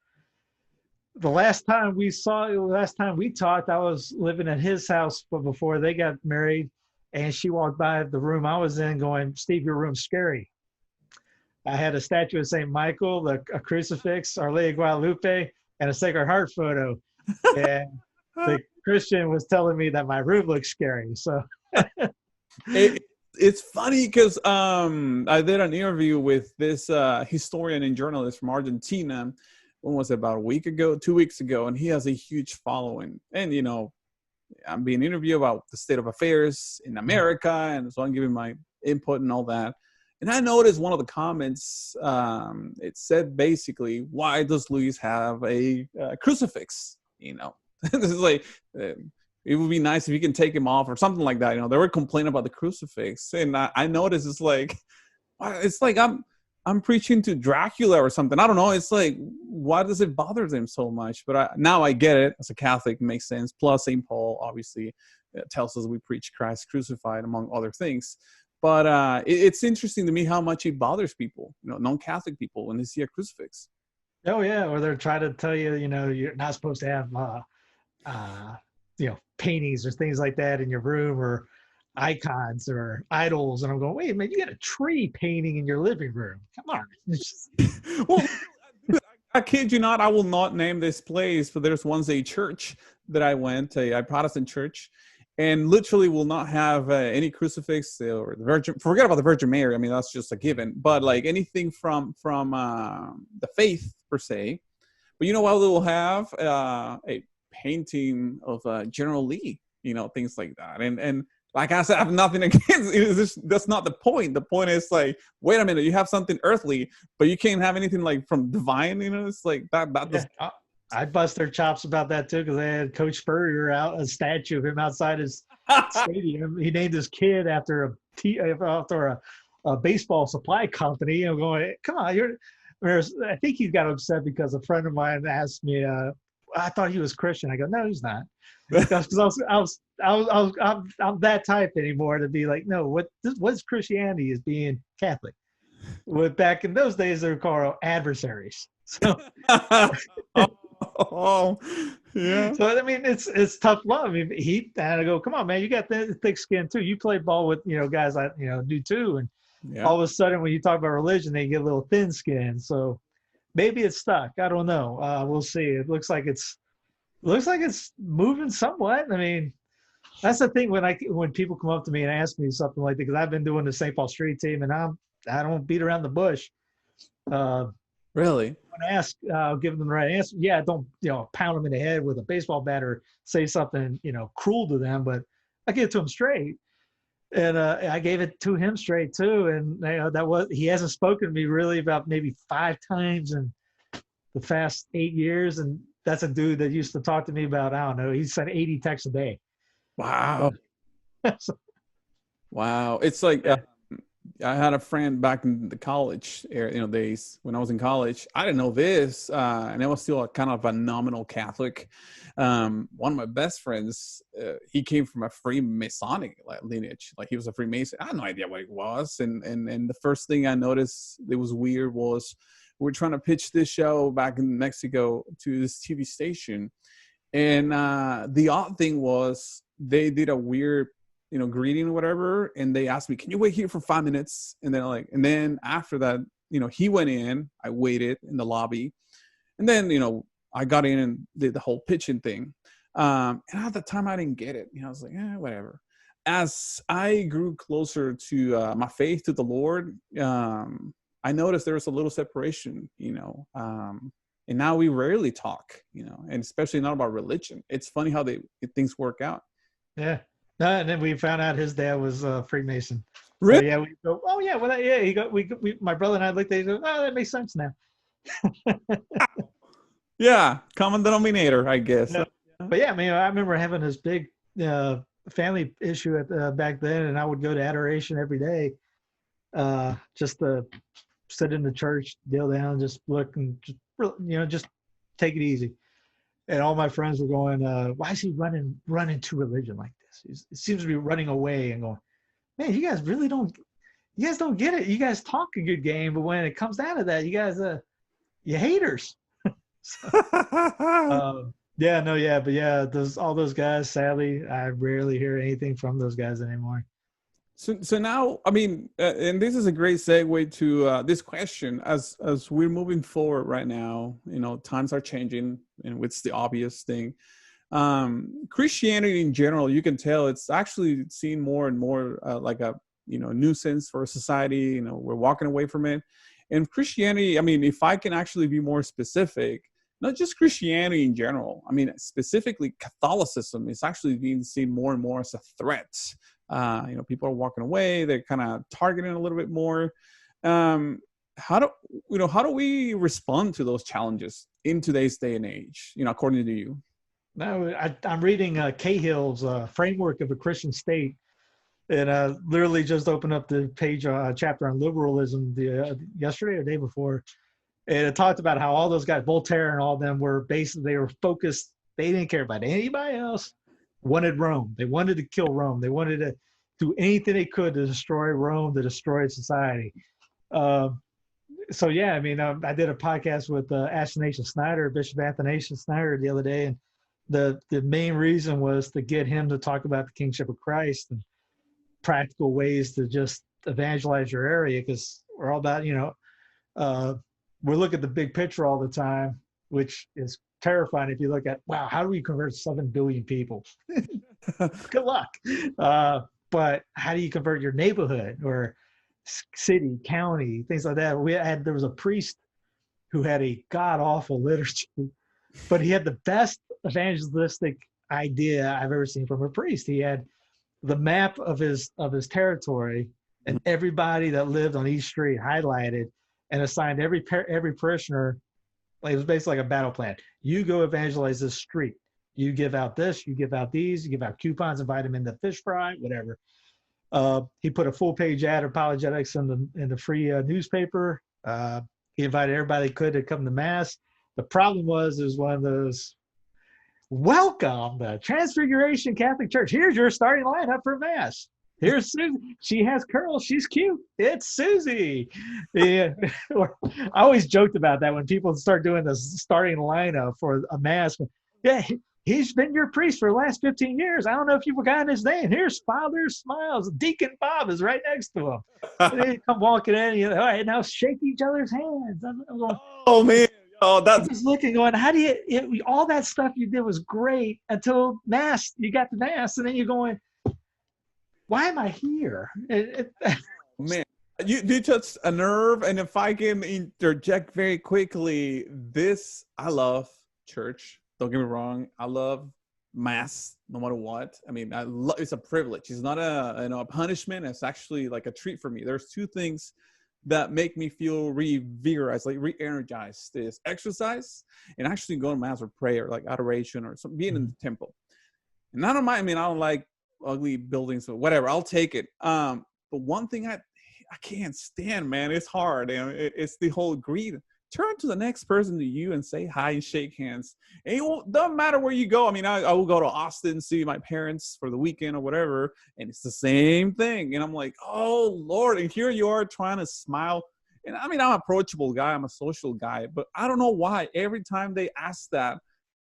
the last time we talked, I was living at his house before they got married, and she walked by the room I was in going, "Steve, your room's scary." I had a statue of St. Michael, a crucifix, Our Lady of Guadalupe, and a Sacred Heart photo. And the Christian was telling me that my room looked scary. So it's funny because I did an interview with this historian and journalist from Argentina. When was it? About a week ago, 2 weeks ago, and he has a huge following. And I'm being interviewed about the state of affairs in America, and so I'm giving my input and all that. And I noticed one of the comments, it said basically, "Why does Luis have a crucifix?" This is like, it would be nice if you can take him off or something like that. They were complaining about the crucifix, and I noticed it's like I'm preaching to Dracula or something. I don't know. It's like, why does it bother them so much? But now I get it. As a Catholic, it makes sense. Plus, St. Paul obviously tells us we preach Christ crucified, among other things. But it's interesting to me how much it bothers people, non-Catholic people, when they see a crucifix. Oh yeah, or they're trying to tell you, you're not supposed to have, paintings or things like that in your room, or icons or idols. And I'm going, "Wait a minute, you got a tree painting in your living room? Come on." Well, I kid you not, I will not name this place, but there's once a church that I went, a Protestant church, and literally will not have any crucifix or the Virgin. Forget about the Virgin Mary. I mean, that's just a given. But like anything from the faith per se. But you know what? They will have a painting of General Lee. You know, things like that. And like I said, I have nothing against it. That's not the point. The point is like, wait a minute, you have something earthly, but you can't have anything like from divine. You know, it's like that. Yeah, I'd bust their chops about that too, because they had Coach Spurrier out, a statue of him outside his stadium. He named his kid after a baseball supply company. I'm going, come on, I think he got upset because a friend of mine asked me. I thought he was Christian. I go, no, he's not. Because I'm that type anymore to be like, no, what's Christianity is being Catholic. Well, back in those days, they were called adversaries. So. Oh, yeah. So I mean, it's tough love. I mean, and I go, come on, man, you got thick skin too. You play ball with guys I do too, and all of a sudden when you talk about religion, they get a little thin skin. So maybe it's stuck. I don't know. We'll see. It looks like it's moving somewhat. I mean, that's the thing when people come up to me and ask me something like that, because I've been doing the St. Paul Street team, and I don't beat around the bush. Really? When asked, I'll give them the right answer. Yeah, don't pound them in the head with a baseball bat or say something cruel to them, but I give it to them straight. And I gave it to him straight too. And he hasn't spoken to me really about maybe 5 times in the past 8 years. And that's a dude that used to talk to me about, I don't know, he sent 80 texts a day. Wow. Wow. It's like I had a friend back in the college days when I was in college. I didn't know this, and I was still a kind of a nominal Catholic. One of my best friends, he came from a Freemasonic lineage. Like he was a Freemason. I had no idea what it was. And the first thing I noticed that was weird was we're trying to pitch this show back in Mexico to this TV station. And the odd thing was they did a weird greeting or whatever, and they asked me, can you wait here for 5 minutes? And then after that, he went in, I waited in the lobby, and then I got in and did the whole pitching thing, and at the time I didn't get it. I was like, whatever. As I grew closer to my faith, to the Lord, I noticed there was a little separation, and now we rarely talk, and especially not about religion. It's funny how things work out. Yeah. And then we found out his dad was Freemason. Really? So, yeah, we go, oh yeah, well yeah. My brother and I looked at it and go, oh, that makes sense now. Yeah, common denominator, I guess. Yeah. But yeah, I mean, I remember having this big family issue back then, and I would go to adoration every day, just to sit in the church, kneel down, just look, and just take it easy. And all my friends were going, why is he running to religion like this? It seems to be running away, and going, man, you guys don't get it. You guys talk a good game, but when it comes down to that, you guys, you haters. But all those guys, sadly, I rarely hear anything from those guys anymore. So now, I mean, and this is a great segue to this question. As we're moving forward right now, times are changing, and it's the obvious thing. Christianity in general, you can tell it's actually seen more and more like a nuisance for society. We're walking away from it. And Christianity, I mean, if I can actually be more specific, not just Christianity in general, I mean, specifically Catholicism is actually being seen more and more as a threat. People are walking away. They're kind of targeting a little bit more. How do we respond to those challenges in today's day and age, according to you? No, I'm reading Cahill's Framework of a Christian State, and I literally just opened up the page, chapter on liberalism yesterday or the day before, and it talked about how all those guys, Voltaire and all of them, they were focused. They didn't care about anybody else. Wanted Rome. They wanted to kill Rome. They wanted to do anything they could to destroy Rome, to destroy society. So yeah, I mean, I did a podcast with Athanasius Snyder, Bishop Athanasius Snyder, the other day, and the main reason was to get him to talk about the kingship of Christ and practical ways to just evangelize your area, because we're all about we look at the big picture all the time, which is terrifying if you look at, wow, how do we convert 7 billion people? Good luck. But how do you convert your neighborhood or city, county, things like that? There was a priest who had a god awful liturgy, but he had the best evangelistic idea I've ever seen from a priest. He had the map of his territory and everybody that lived on each street highlighted and assigned every parishioner. Like, it was basically like a battle plan. You go evangelize this street. You give out this, you give out these, you give out coupons, invite them into fish fry, whatever. He put a full page ad of apologetics in the free newspaper. He invited everybody could to come to mass. The problem was, it was one of those, welcome the Transfiguration Catholic Church. Here's your starting lineup for mass. Here's Susie. She has curls. She's cute. It's Susie. Yeah. I always joked about that when people start doing the starting lineup for a mass. Yeah, he's been your priest for the last 15 years. I don't know if you've forgotten his name. Here's Father Smiles. Deacon Bob is right next to him. And they come walking in. All right, now shake each other's hands. I'm going, oh, man. Oh, that's just looking, going, how do you, all that stuff you did was great until mass, you got the mass, and then you're going, why am I here? Man, you touched a nerve. And if I can interject very quickly, I love church. Don't get me wrong. I love mass, no matter what. I mean, it's a privilege. It's not a punishment. It's actually like a treat for me. There's two things that make me feel revigorized, like re-energized, is exercise and actually going to mass or prayer, like adoration or something, being in the temple. And I don't like ugly buildings or whatever. I'll take it. But one thing I can't stand, man, it's hard. And it's the whole greed. Turn to the next person to you and say hi and shake hands. And it doesn't matter where you go. I mean, I will go to Austin, see my parents for the weekend or whatever, and it's the same thing. And I'm like, oh, Lord. And here you are trying to smile. And I mean, I'm an approachable guy. I'm a social guy. But I don't know why. Every time they ask that,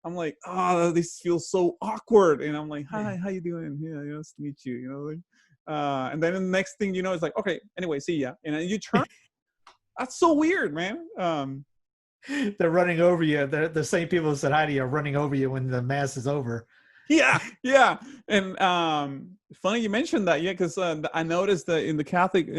I'm like, oh, this feels so awkward. And I'm like, hi, how you doing? Yeah, nice to meet you. You know, like, and then the next thing you know is like, okay, anyway, see ya. And then you turn. That's so weird, man. They're running over you. The same people who said hi to you are running over you when the mass is over. Yeah. And funny you mentioned that, yeah, because I noticed that in the Catholic,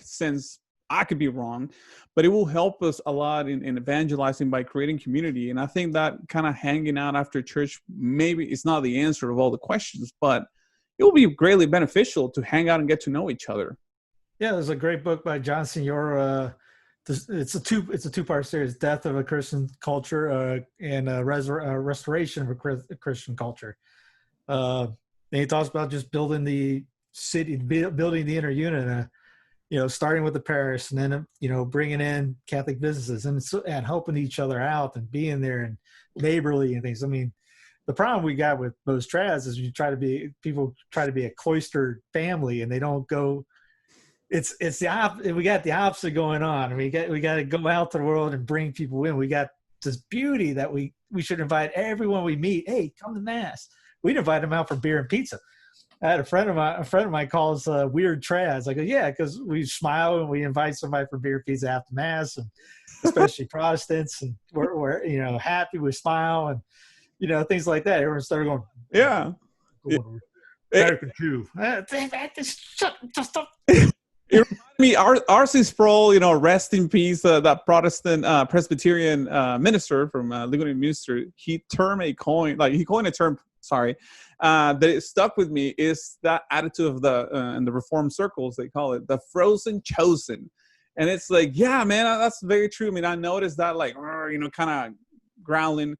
sense, I could be wrong, but it will help us a lot in evangelizing by creating community. And I think that kind of hanging out after church, maybe it's not the answer of all the questions, but it will be greatly beneficial to hang out and get to know each other. Yeah, there's a great book by John Signor. It's a two-part series: Death of a Christian Culture and Restoration of a Christian Culture. And he talks about just building the city, building the inner unit, starting with the parish, and then bringing in Catholic businesses and helping each other out and being there and neighborly and things. I mean, the problem we got with most trads is people try to be a cloistered family, and they don't go. It's we got the opposite going on. We got to go out to the world and bring people in. We got this beauty that we should invite everyone we meet. Hey, come to mass. We'd invite them out for beer and pizza. I had a friend of mine calls weird trads. I go, yeah, because we smile and we invite somebody for beer and pizza after mass, and especially Protestants, and we're happy. We smile and things like that. Everyone started going, yeah. American Jew. Just It reminds me, R.C. Sproul, rest in peace, that Protestant Presbyterian minister from Ligonian Minister, he coined a term, that it stuck with me, is that attitude of in the Reformed circles, they call it the frozen chosen. And it's like, yeah, man, that's very true. I mean, I noticed that, like, kind of growling.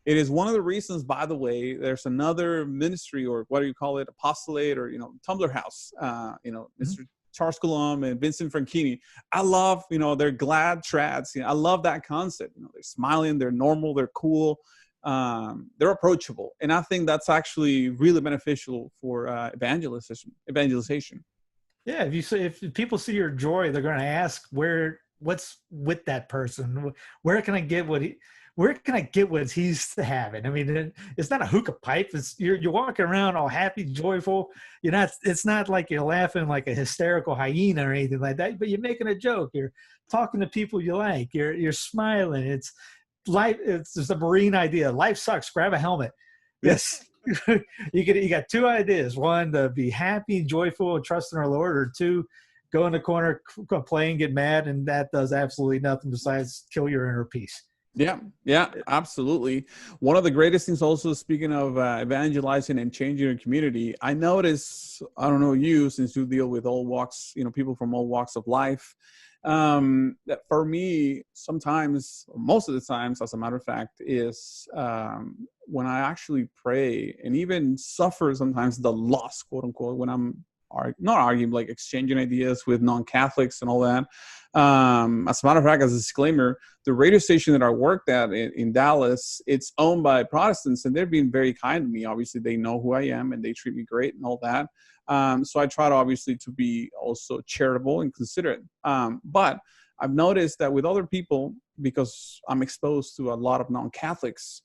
It is one of the reasons, by the way, there's another ministry, or what do you call it, apostolate, or, Tumbler House, Mr. Charles Coulomb and Vincent Franchini. I love, they're glad trads. I love that concept. They're smiling, they're normal, they're cool, they're approachable. And I think that's actually really beneficial for evangelization. Yeah, if people see your joy, they're going to ask what's with that person. Where can I get what where can I get what he's having? I mean, it's not a hookah pipe. It's you're walking around all happy, joyful. You're not. It's not like you're laughing like a hysterical hyena or anything like that. But you're making a joke. You're talking to people you like. You're smiling. It's life. It's just a Marine idea. Life sucks. Grab a helmet. Yes. You got two ideas. One, to be happy, joyful, and trust in our Lord, or two, go in the corner, complain, get mad, and that does absolutely nothing besides kill your inner peace. Yeah, absolutely. One of the greatest things also, speaking of evangelizing and changing your community, I notice, I don't know you, since you deal with all walks, people from all walks of life, that for me, sometimes, or most of the times, as a matter of fact, is when I actually pray and even suffer sometimes the loss, quote unquote, when I'm not arguing, like exchanging ideas with non-Catholics and all that. As a matter of fact, as a disclaimer, the radio station that I worked at in Dallas, it's owned by Protestants, and they've been very kind to me. Obviously, they know who I am and they treat me great and all that. So I try to obviously to be also charitable and considerate. But I've noticed that with other people, because I'm exposed to a lot of non-Catholics,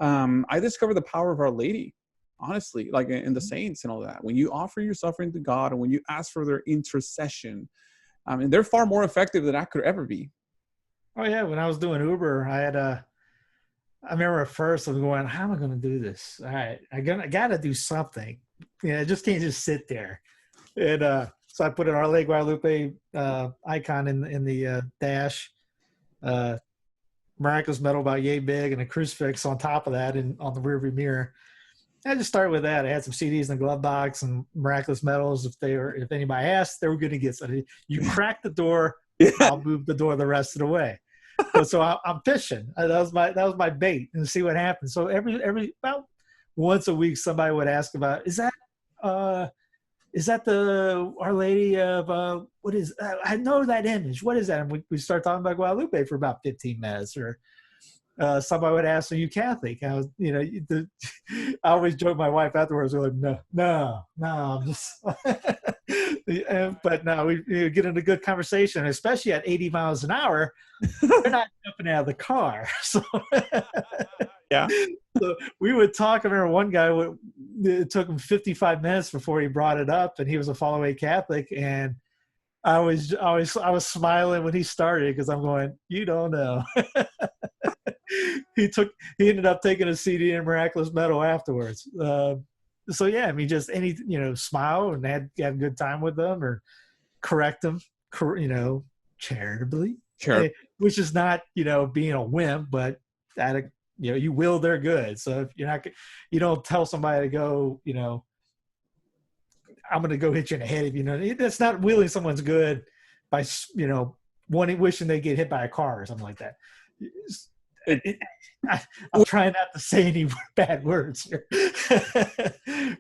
I discovered the power of Our Lady. Honestly, like in the saints and all that, when you offer your suffering to God and when you ask for their intercession, and they're far more effective than I could ever be. Oh yeah, when I was doing Uber, I remember at first I'm going, how am I going to do this? All right, I got to do something. I just can't just sit there. And so I put an Our Lady Guadalupe icon in the dash, miraculous medal about yay big, and a crucifix on top of that, and on the rearview mirror. I just started with that. I had some CDs in the glove box and miraculous medals. If anybody asked, they were going to get something. You crack the door, I'll move the door the rest of the way. So I'm fishing. That was my bait, and see what happens. So every about once a week, somebody would ask about, is that the Our Lady of what is? I know that image. What is that? And we start talking about Guadalupe for about 15 minutes, or. Somebody would ask, "Are you Catholic?" I was, I always joke my wife afterwards. We're like, no, I'm just. But no, we get into good conversation, especially at 80 miles an hour. They're not jumping out of the car, so yeah. So we would talk. I remember one guy. It took him 55 minutes before he brought it up, and he was a follow-away Catholic, and I was smiling when he started because I'm going, you don't know. He ended up taking a CD and miraculous medal afterwards. So yeah, I mean, just smile and had a good time with them, or correct them, charitably, which is not being a wimp, but you will their good. So if you don't tell somebody to go, I'm going to go hit you in the head if that's not willing someone's good by wishing they get hit by a car or something like that. I'm trying not to say any bad words here.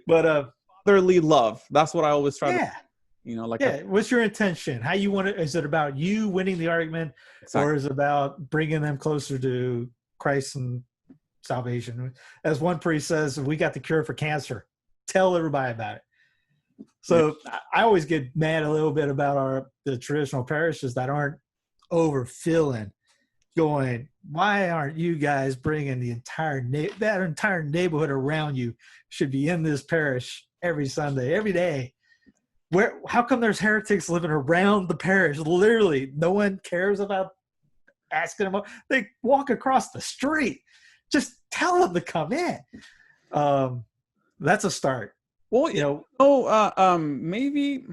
But brotherly love, that's what I always try to what's your intention? How you want it? Is it about you winning the argument, exactly, or is it about bringing them closer to Christ and salvation? As one priest says, we got the cure for cancer, tell everybody about it. So I always get mad a little bit about the traditional parishes that aren't overfilling, going, why aren't you guys bringing that entire neighborhood around you should be in this parish every Sunday, every day? How come there's heretics living around the parish? Literally, no one cares about asking them. They walk across the street. Just tell them to come in. That's a start. Well, maybe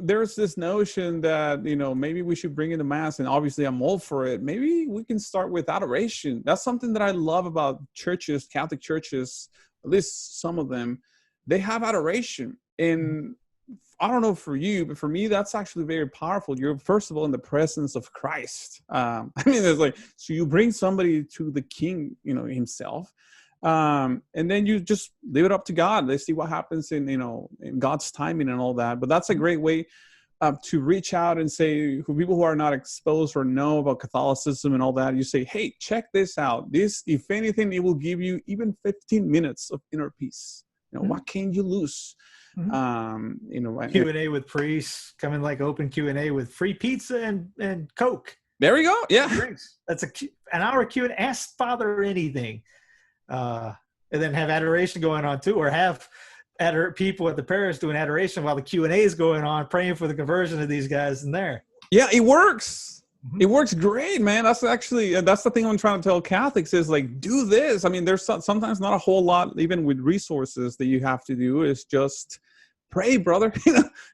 there's this notion that, maybe we should bring in the mass, and obviously I'm all for it. Maybe we can start with adoration. That's something that I love about churches, Catholic churches, at least some of them. They have adoration. And I don't know for you, but for me, that's actually very powerful. You're, first of all, in the presence of Christ. There's so you bring somebody to the King, himself. And then you just leave it up to God. They see what happens in God's timing and all that. But that's a great way to reach out and say, for people who are not exposed or know about Catholicism and all that, you say, hey, check this out. This, if anything, it will give you even 15 minutes of inner peace. What can you lose? Q&A with priests, coming like open Q&A with free pizza and Coke. There we go. Yeah. That's an hour Q&A. Ask Father anything. And then have adoration going on too, or have people at the parish doing adoration while the Q&A is going on, praying for the conversion of these guys in there. Yeah, it works. It works great, man. That's the thing I'm trying to tell Catholics is like, do this. I mean, there's sometimes not a whole lot, even with resources, that you have to do. Is just pray, brother.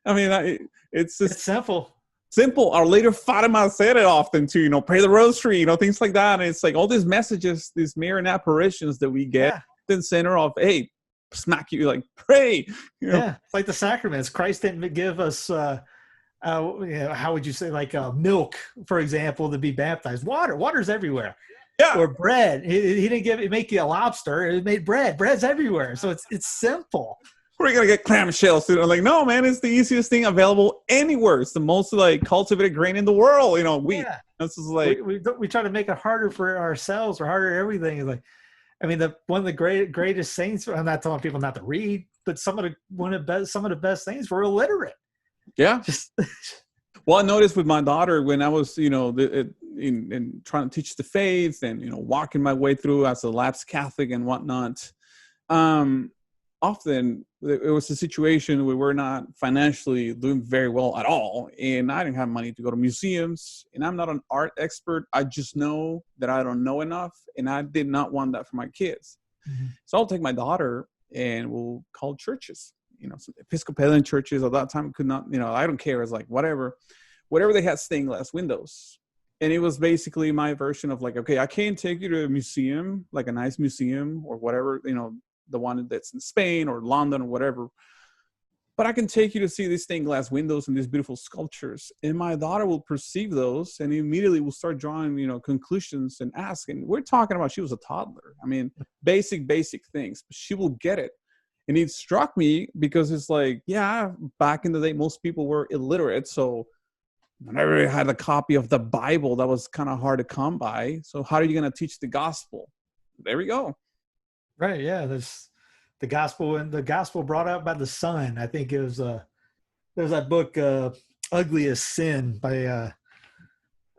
I mean, it's simple. Simple. Our Lady Fatima said it often too, pray the rosary, things like that. And it's like all these messages, these Marian apparitions that we get in center of, hey, smack you, like pray. Yeah, it's like the sacraments. Christ didn't give us, how would you say, like milk, for example, to be baptized. Water's everywhere. Yeah. Or bread. He didn't make you a lobster. It made bread. Bread's everywhere. So it's simple. We're going to get clamshells. I'm like, no, man, it's the easiest thing available anywhere. It's the most like cultivated grain in the world. Wheat. Yeah. This is like we try to make it harder for ourselves or harder everything. Like, I mean, one of the greatest saints. I'm not telling people not to read, but some of the best saints were illiterate. Yeah. Well, I noticed with my daughter when I was, in trying to teach the faith and walking my way through as a lapsed Catholic and whatnot. Often it was a situation where we're not financially doing very well at all. And I didn't have money to go to museums, and I'm not an art expert. I just know that I don't know enough, and I did not want that for my kids. Mm-hmm. So I'll take my daughter and we'll call churches, some Episcopalian churches at that time could not, I don't care. It's like, whatever they had stained glass windows. And it was basically my version of like, okay, I can't take you to a museum, like a nice museum or whatever, the one that's in Spain or London or whatever. But I can take you to see these stained glass windows and these beautiful sculptures. And my daughter will perceive those and immediately will start drawing, conclusions and asking. We're talking about, she was a toddler. I mean, basic things, but she will get it. And it struck me because it's like, yeah, back in the day, most people were illiterate. So whenever you had a copy of the Bible, that was kind of hard to come by. So how are you going to teach the gospel? There we go. Right. Yeah. There's the gospel brought out by the Son. I think it was, there's that book, Ugliest Sin by,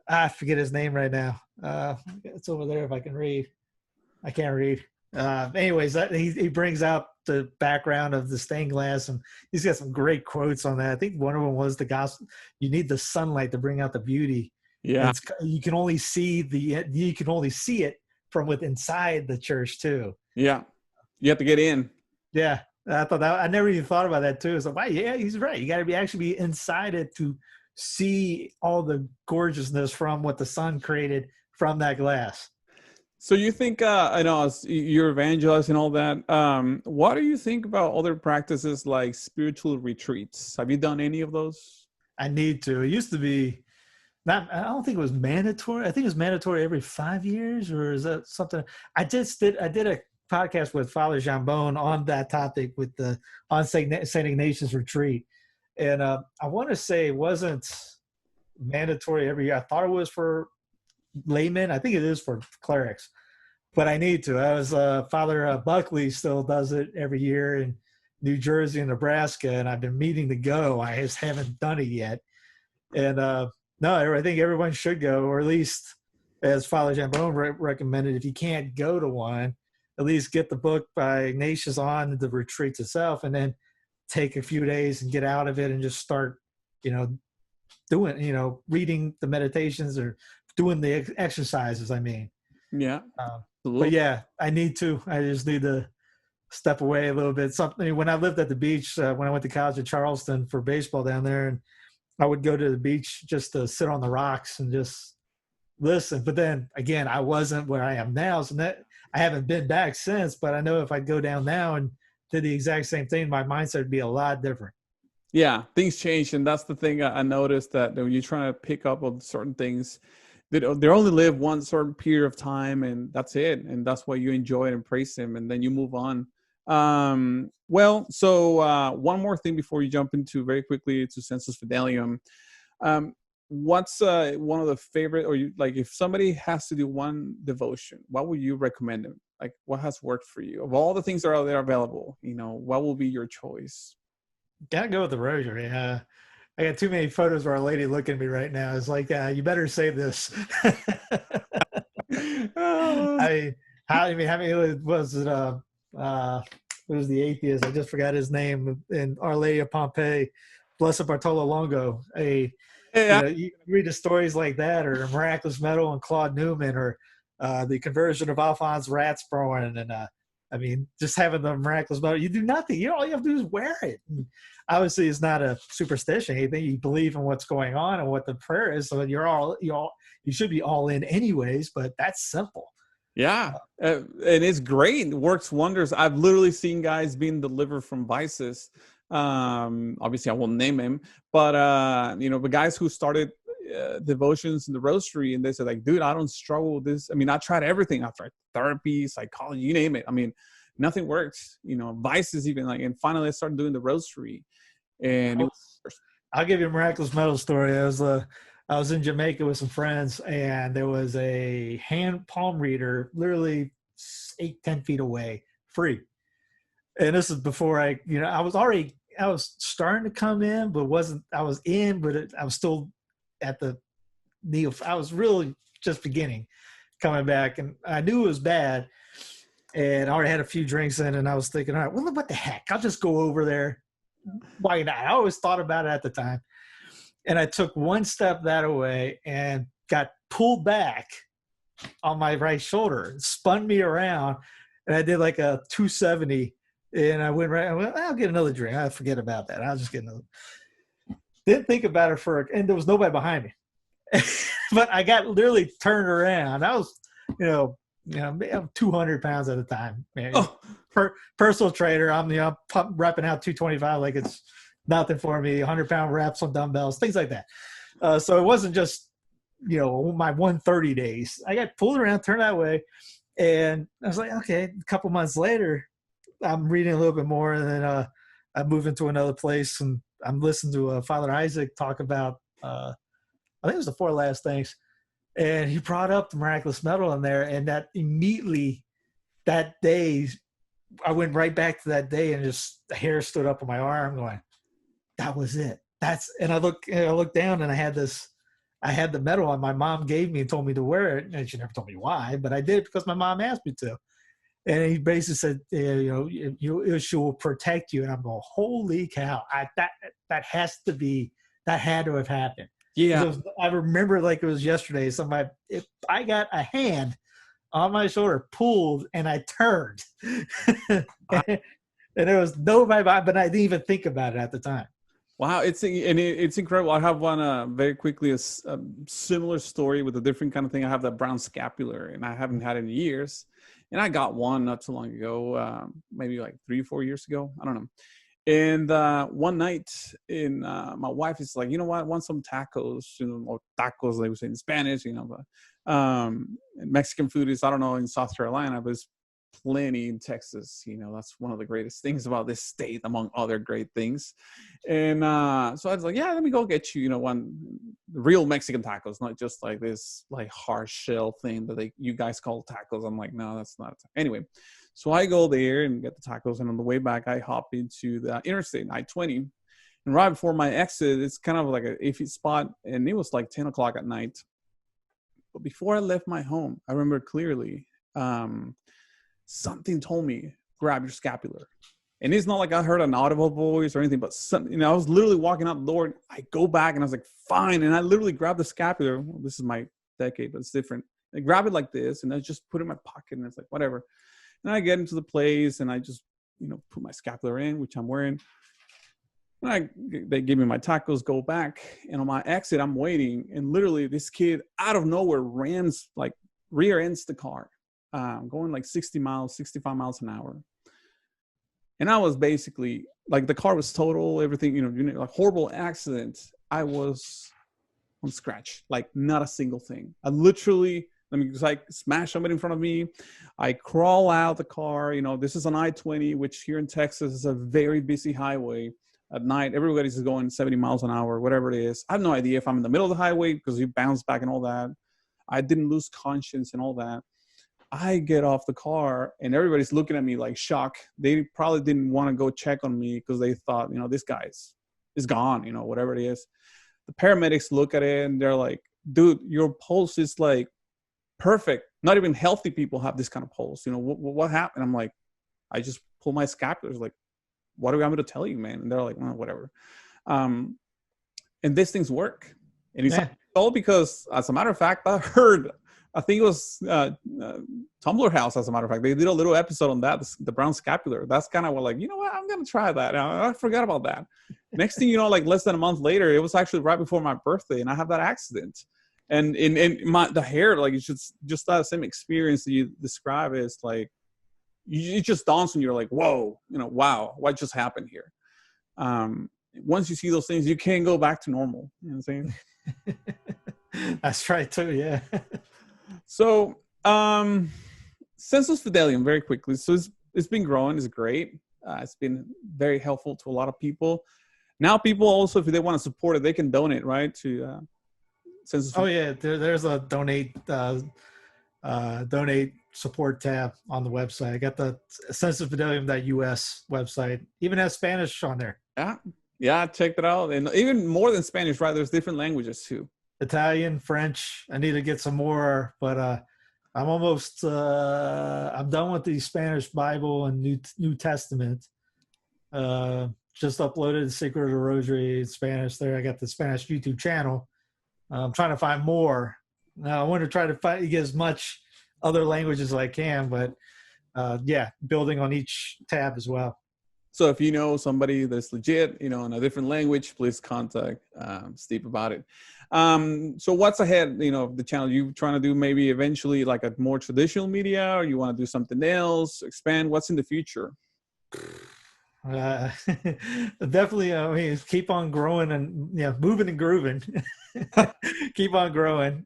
I forget his name right now. It's over there if I can read. I can't read. Anyways, he brings out the background of the stained glass, and he's got some great quotes on that. I think one of them was the gospel. You need the sunlight to bring out the beauty. Yeah. You can only see it from within inside the church too. Yeah. You have to get in. Yeah. I thought that, I never even thought about that too. So, wow, yeah, he's right. You got to actually be inside it to see all the gorgeousness from what the sun created from that glass. So you think, I know as you're evangelist and all that, what do you think about other practices like spiritual retreats? Have you done any of those? I need to. It used to be I don't think it was mandatory. I think it was mandatory every 5 years, or is that something? I did a podcast with Father Jambon on that topic on St. Ignatius retreat. And I want to say it wasn't mandatory every year. I thought it was for laymen. I think it is for clerics, but I need to. Father Buckley still does it every year in New Jersey and Nebraska, and I've been meaning to go. I just haven't done it yet. And no, I think everyone should go, or at least, as Father Jambon recommended, if you can't go to one, at least get the book by Ignatius on the retreats itself, and then take a few days and get out of it and just start, doing, reading the meditations or doing the exercises. I mean, yeah. But yeah, I just need to step away a little bit. Something when I lived at the beach, when I went to college at Charleston for baseball down there, and I would go to the beach just to sit on the rocks and just listen. But then again, I wasn't where I am now, so that I haven't been back since. But I know if I go down now and did the exact same thing, my mindset would be a lot different. Yeah, things change, and that's the thing I noticed, that when you're trying to pick up on certain things, they only live one certain period of time, and that's it. And that's why you enjoy it and praise him, and then you move on. So one more thing before you jump into very quickly to Sensus Fidelium. What's one of the favorite, or if somebody has to do one devotion, what would you recommend them? Like, what has worked for you? Of all the things that are there available, what will be your choice? Gotta go with the rosary. I got too many photos of Our Lady looking at me right now. It's like, you better save this. Oh. I mean, how many was it? What was the atheist? I just forgot his name. In Our Lady of Pompeii, Blessed Bartolo Longo. Yeah. You read the stories like that, or Miraculous Medal and Claude Newman, or the conversion of Alphonse Ratsborough, and I mean, just having the Miraculous Medal, you do nothing. All you have to do is wear it. And obviously, it's not a superstition. Anything you believe in what's going on and what the prayer is, so you should be all in anyways. But that's simple. Yeah, and it's great. It works wonders. I've literally seen guys being delivered from vices. Obviously, I won't name him, but the guys who started devotions in the rosary, and they said, like, dude, I don't struggle with this. I mean, I tried everything. I tried therapy, psychology, you name it. I mean, nothing works. Vices even, like, and finally I started doing the rosary, and I'll give you a Miraculous Medal story. I was in Jamaica with some friends, and there was a hand palm reader literally 8-10 feet away, free. And this is before I was starting to come in, but I was in, but I was still at the I was really just beginning coming back, and I knew it was bad, and I already had a few drinks in, and I was thinking, all right, well, what the heck? I'll just go over there. Why not? I always thought about it at the time. And I took one step that way and got pulled back on my right shoulder, spun me around, and I did like a 270. And I went right. I'll get another drink. I forget about that. I'll just get another. Didn't think about it and there was nobody behind me. But I got literally turned around. I was, I'm 200 pounds at a time. Man. Oh. Personal trainer. I'm repping out 225 like it's nothing for me. 100-pound reps on dumbbells, things like that. So it wasn't just, my 130 days. I got pulled around, turned that way, and I was like, okay. A couple months later, I'm reading a little bit more, and then I move into another place, and I'm listening to Father Isaac talk about, I think it was the 4 last things, and he brought up the Miraculous Medal in there, and that immediately, that day, I went right back to that day, and just the hair stood up on my arm, going, that was it. And I looked down, and I had the medal on. My mom gave me and told me to wear it, and she never told me why, but I did because my mom asked me to. And he basically said, she will protect you. And I'm going, holy cow! That had to have happened. Yeah, I remember like it was yesterday. If I got a hand on my shoulder, pulled, and I turned, and there was nobody behind, but I didn't even think about it at the time. Wow, it's incredible. I have one very quickly, a similar story with a different kind of thing. I have that brown scapular, and I haven't had it in years. And I got one not too long ago, maybe like 3 or 4 years ago. I don't know. And one night, my wife is like, you know what? I want some tacos, or tacos, they would say in Spanish, but Mexican food is, I don't know, in South Carolina, but it's plenty in Texas. That's one of the greatest things about this state, among other great things. And so I was like, yeah, let me go get you, one real Mexican tacos, not just like this like hard shell thing that you guys call tacos. I'm like, no, that's not. Anyway, so I go there and get the tacos, and on the way back, I hop into the interstate I-20, and right before my exit, it's kind of like an iffy spot, and it was like 10 o'clock at night. But before I left my home, I remember clearly, something told me, grab your scapular. And it's not like I heard an audible voice or anything, but something, I was literally walking out the door, and I go back, and I was like, fine. And I literally grabbed the scapular. Well, this is my decade, but it's different. I grab it like this, and I just put it in my pocket, and it's like, whatever. And I get into the place, and I just, put my scapular in, which I'm wearing. And they give me my tacos, go back. And on my exit, I'm waiting. And literally this kid out of nowhere rear ends the car. Going like 65 miles an hour. And I was basically like, the car was total, everything, like horrible accident. I was on scratch, like not a single thing. I literally, smash somebody in front of me. I crawl out the car. This is an I-20, which here in Texas is a very busy highway. At night, everybody's going 70 miles an hour, whatever it is. I have no idea if I'm in the middle of the highway because you bounce back and all that. I didn't lose conscience and all that. I get off the car, and everybody's looking at me like shocked. They probably didn't want to go check on me because they thought, this guy's is gone, whatever it is. The paramedics look at it and they're like, dude, your pulse is like perfect. Not even healthy people have this kind of pulse. What happened? I'm like, I just pull my scapular. It's like, what do you want me to tell you, man? And they're like, well, whatever. And these things work. And it's all because, as a matter of fact, I think it was Tumblr House, as a matter of fact. They did a little episode on that, the brown scapular. That's kind of like, what? I'm going to try that. I forgot about that. Next thing you know, like less than a month later, it was actually right before my birthday, and I have that accident. And in the hair, like, it's just that same experience that you describe is like, it just dawns on you, like, whoa, wow, what just happened here? Once you see those things, you can't go back to normal. You know what I'm saying? That's right too. Yeah. So, sensus fidelium, very quickly. So it's been growing. It's great. It's been very helpful to a lot of people. Now, people also, if they want to support it, they can donate, right? To sensus. Oh yeah, there's a donate support tab on the website. I got the sensusfidelium.us website. Even has Spanish on there. Yeah, check that out. And even more than Spanish, right? There's different languages too. Italian, French. I need to get some more, but I'm almost I'm done with the Spanish Bible and New Testament. Just uploaded the Secret of the Rosary in Spanish there. I got the Spanish YouTube channel. I'm trying to find more. Now I want to try to get as much other languages as I can, but building on each tab as well. So if you know somebody that's legit, in a different language, please contact Steve about it. So what's ahead, of the channel? You trying to do maybe eventually like a more traditional media, or you want to do something else, expand? What's in the future? Definitely, keep on growing and moving and grooving. Keep on growing.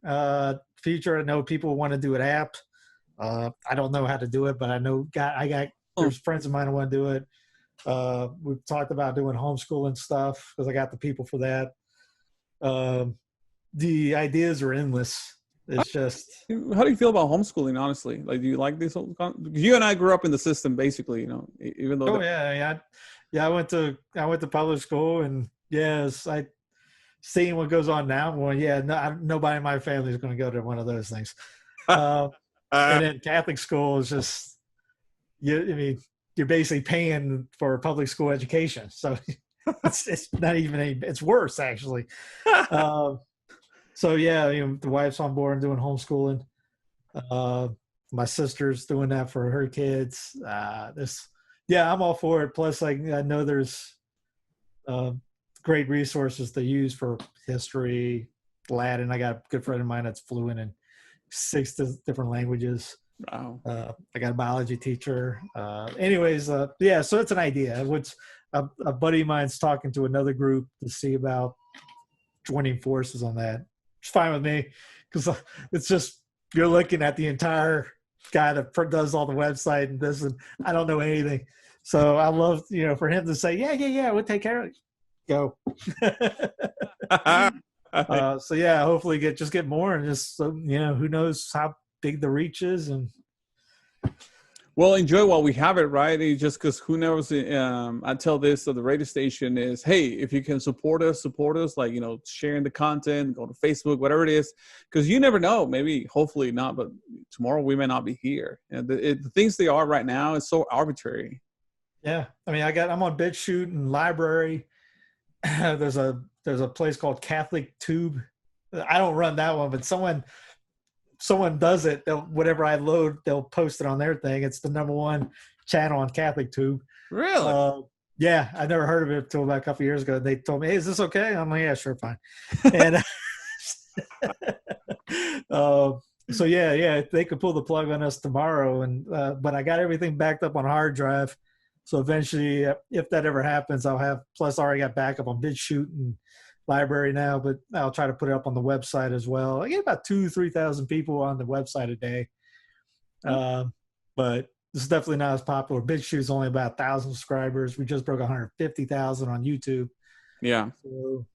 Future, I know people want to do an app. I don't know how to do it, but I know there's friends of mine who want to do it. We've talked about doing homeschooling stuff because I got the people for that. The ideas are endless. It's just. How do you feel about homeschooling, honestly? Like, do you like this whole? You and I grew up in the system, basically. Even though. Oh yeah. I went to public school, and yes, I seeing what goes on now. Well, nobody in my family is going to go to one of those things. And then Catholic school is just. You're basically paying for public school education. So it's not even it's worse actually. The wife's on board and doing homeschooling. My sister's doing that for her kids. I'm all for it. Plus, I know there's great resources to use for history, Latin. I got a good friend of mine that's fluent in 6 different languages. Wow. I got a biology teacher. So it's an idea. Which a buddy of mine's talking to another group to see about joining forces on that. It's fine with me because it's just you're looking at the entire guy that does all the website and this, and I don't know anything. So I love for him to say we'll take care of it. Go. Hopefully get more and just who knows how big the reach is. And well, enjoy while we have it, right? It's just because who knows. I tell this to the radio station is, hey, if you can support us, like sharing the content, go to Facebook, whatever it is, because you never know. Maybe, hopefully not, but tomorrow we may not be here. The things they are right now is so arbitrary. Yeah, I'm on BitChute and Library. There's a place called Catholic Tube. I don't run that one, but someone does it. Whatever I load, they'll post it on their thing. It's the #1 channel on Catholic Tube. Really? Yeah, I never heard of it until about a couple of years ago. They told me, "Hey, is this okay?" I'm like, "Yeah, sure, fine." And they could pull the plug on us tomorrow. And but I got everything backed up on a hard drive. So eventually, if that ever happens, I'll have. Plus, I already got backup on BitChute and Library now, but I'll try to put it up on the website as well. I get about 2,000-3,000 people on the website a day. But this is definitely not as popular. BitChute is only about 1,000 subscribers. We just broke 150,000 on YouTube. Yeah. So,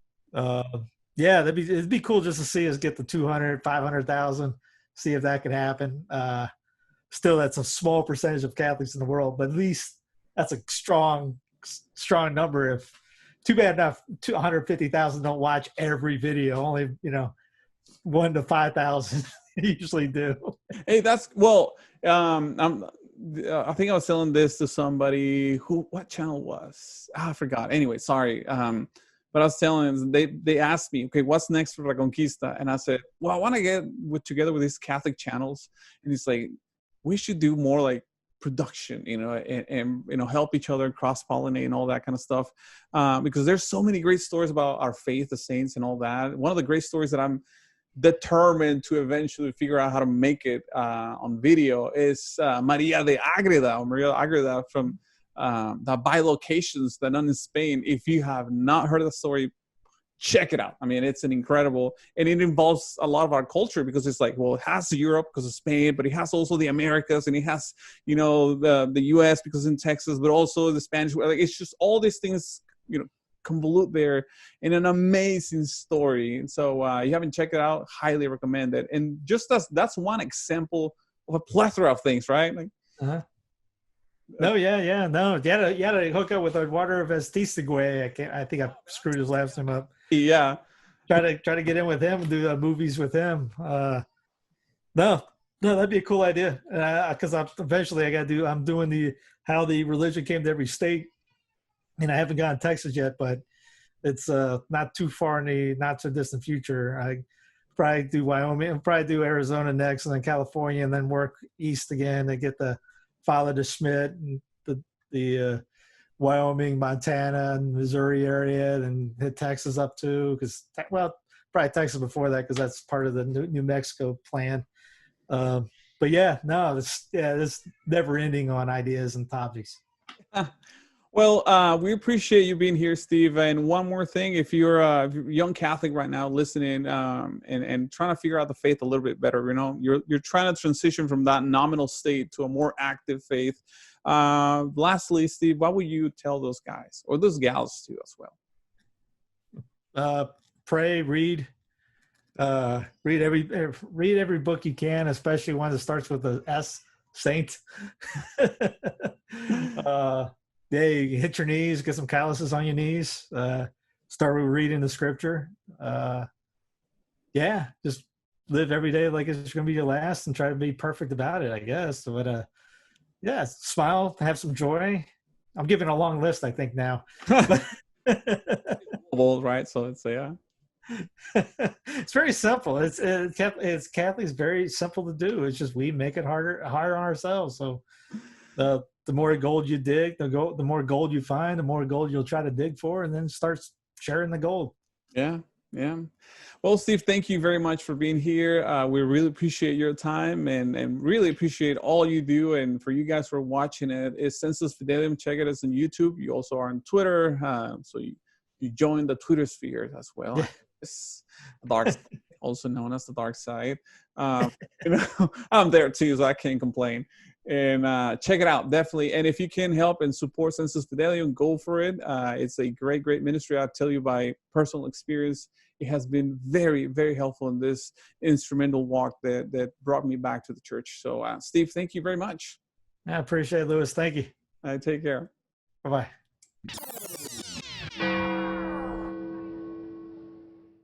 it'd be cool just to see us get to 200, 500,000, see if that could happen. Still, that's a small percentage of Catholics in the world, but at least that's a strong number if Too bad enough 150,000 don't watch every video. Only 1 to 5,000 usually do. Hey, that's well. I think I was selling this to somebody what channel was? I forgot. Anyway, sorry. But I was telling them, they asked me, okay, what's next for Reconquista? And I said, well, I want to get together with these Catholic channels. And it's like, we should do more like production, and help each other, cross-pollinate and all that kind of stuff. Because there's so many great stories about our faith, the saints and all that. One of the great stories that I'm determined to eventually figure out how to make it on video is Maria de Agreda from the bilocations, the nun in Spain. If you have not heard of the story, check it out. I mean, it's an incredible, and it involves a lot of our culture, because it's like, well, it has Europe because of Spain, but it has also the Americas, and it has, the US because in Texas, but also the Spanish. Like, it's just all these things, convolute there in an amazing story. And so you haven't checked it out, highly recommend it. And just that's one example of a plethora of things, right? Like, no, yeah, no. You had to hook up with Eduardo Vestistegui. I think I screwed his last name up. Yeah. Try to get in with him and do movies with him. No, that'd be a cool idea. Because eventually I'm doing how the religion came to every state, and I haven't gotten Texas yet, but it's not too far in the not so distant future. I probably do Wyoming, and probably do Arizona next, and then California, and then work east again and get the Father de Schmidt and the Wyoming, Montana, and Missouri area, and hit Texas up too. Because probably Texas before that, because that's part of the New Mexico plan. But yeah, no, it's never ending on ideas and topics. Well, we appreciate you being here, Steve. And one more thing, if you're a young Catholic right now listening and trying to figure out the faith a little bit better, you're trying to transition from that nominal state to a more active faith. Lastly, Steve, what would you tell those guys or those gals too as well? Pray, read every book you can, especially one that starts with the S, Saint. Yeah, you hit your knees, get some calluses on your knees, start with reading the scripture. Yeah, just live every day like it's going to be your last and try to be perfect about it, I guess. But yeah, smile, have some joy. I'm giving a long list, I think, now. Right, so it's it's very simple. It's Catholic is very simple to do. It's just we make it harder on ourselves. So the more gold you dig, the more gold you find, the more gold you'll try to dig for, and then start sharing the gold. Yeah. Well, Steve, thank you very much for being here. We really appreciate your time and really appreciate all you do. And for you guys who are watching it, it's Sensus Fidelium. Check it out on YouTube. You also are on Twitter. So you join the Twitter sphere as well. Yeah. It's dark side, also known as the dark side. I'm there too, so I can't complain. And check it out, definitely. And if you can help and support Sensus Fidelium, go for it. It's a great ministry. I'll tell you by personal experience, it has been very, very helpful in this instrumental walk that brought me back to the church. So, Steve, thank you very much. I appreciate it, Louis. Thank you. Take care. Bye-bye.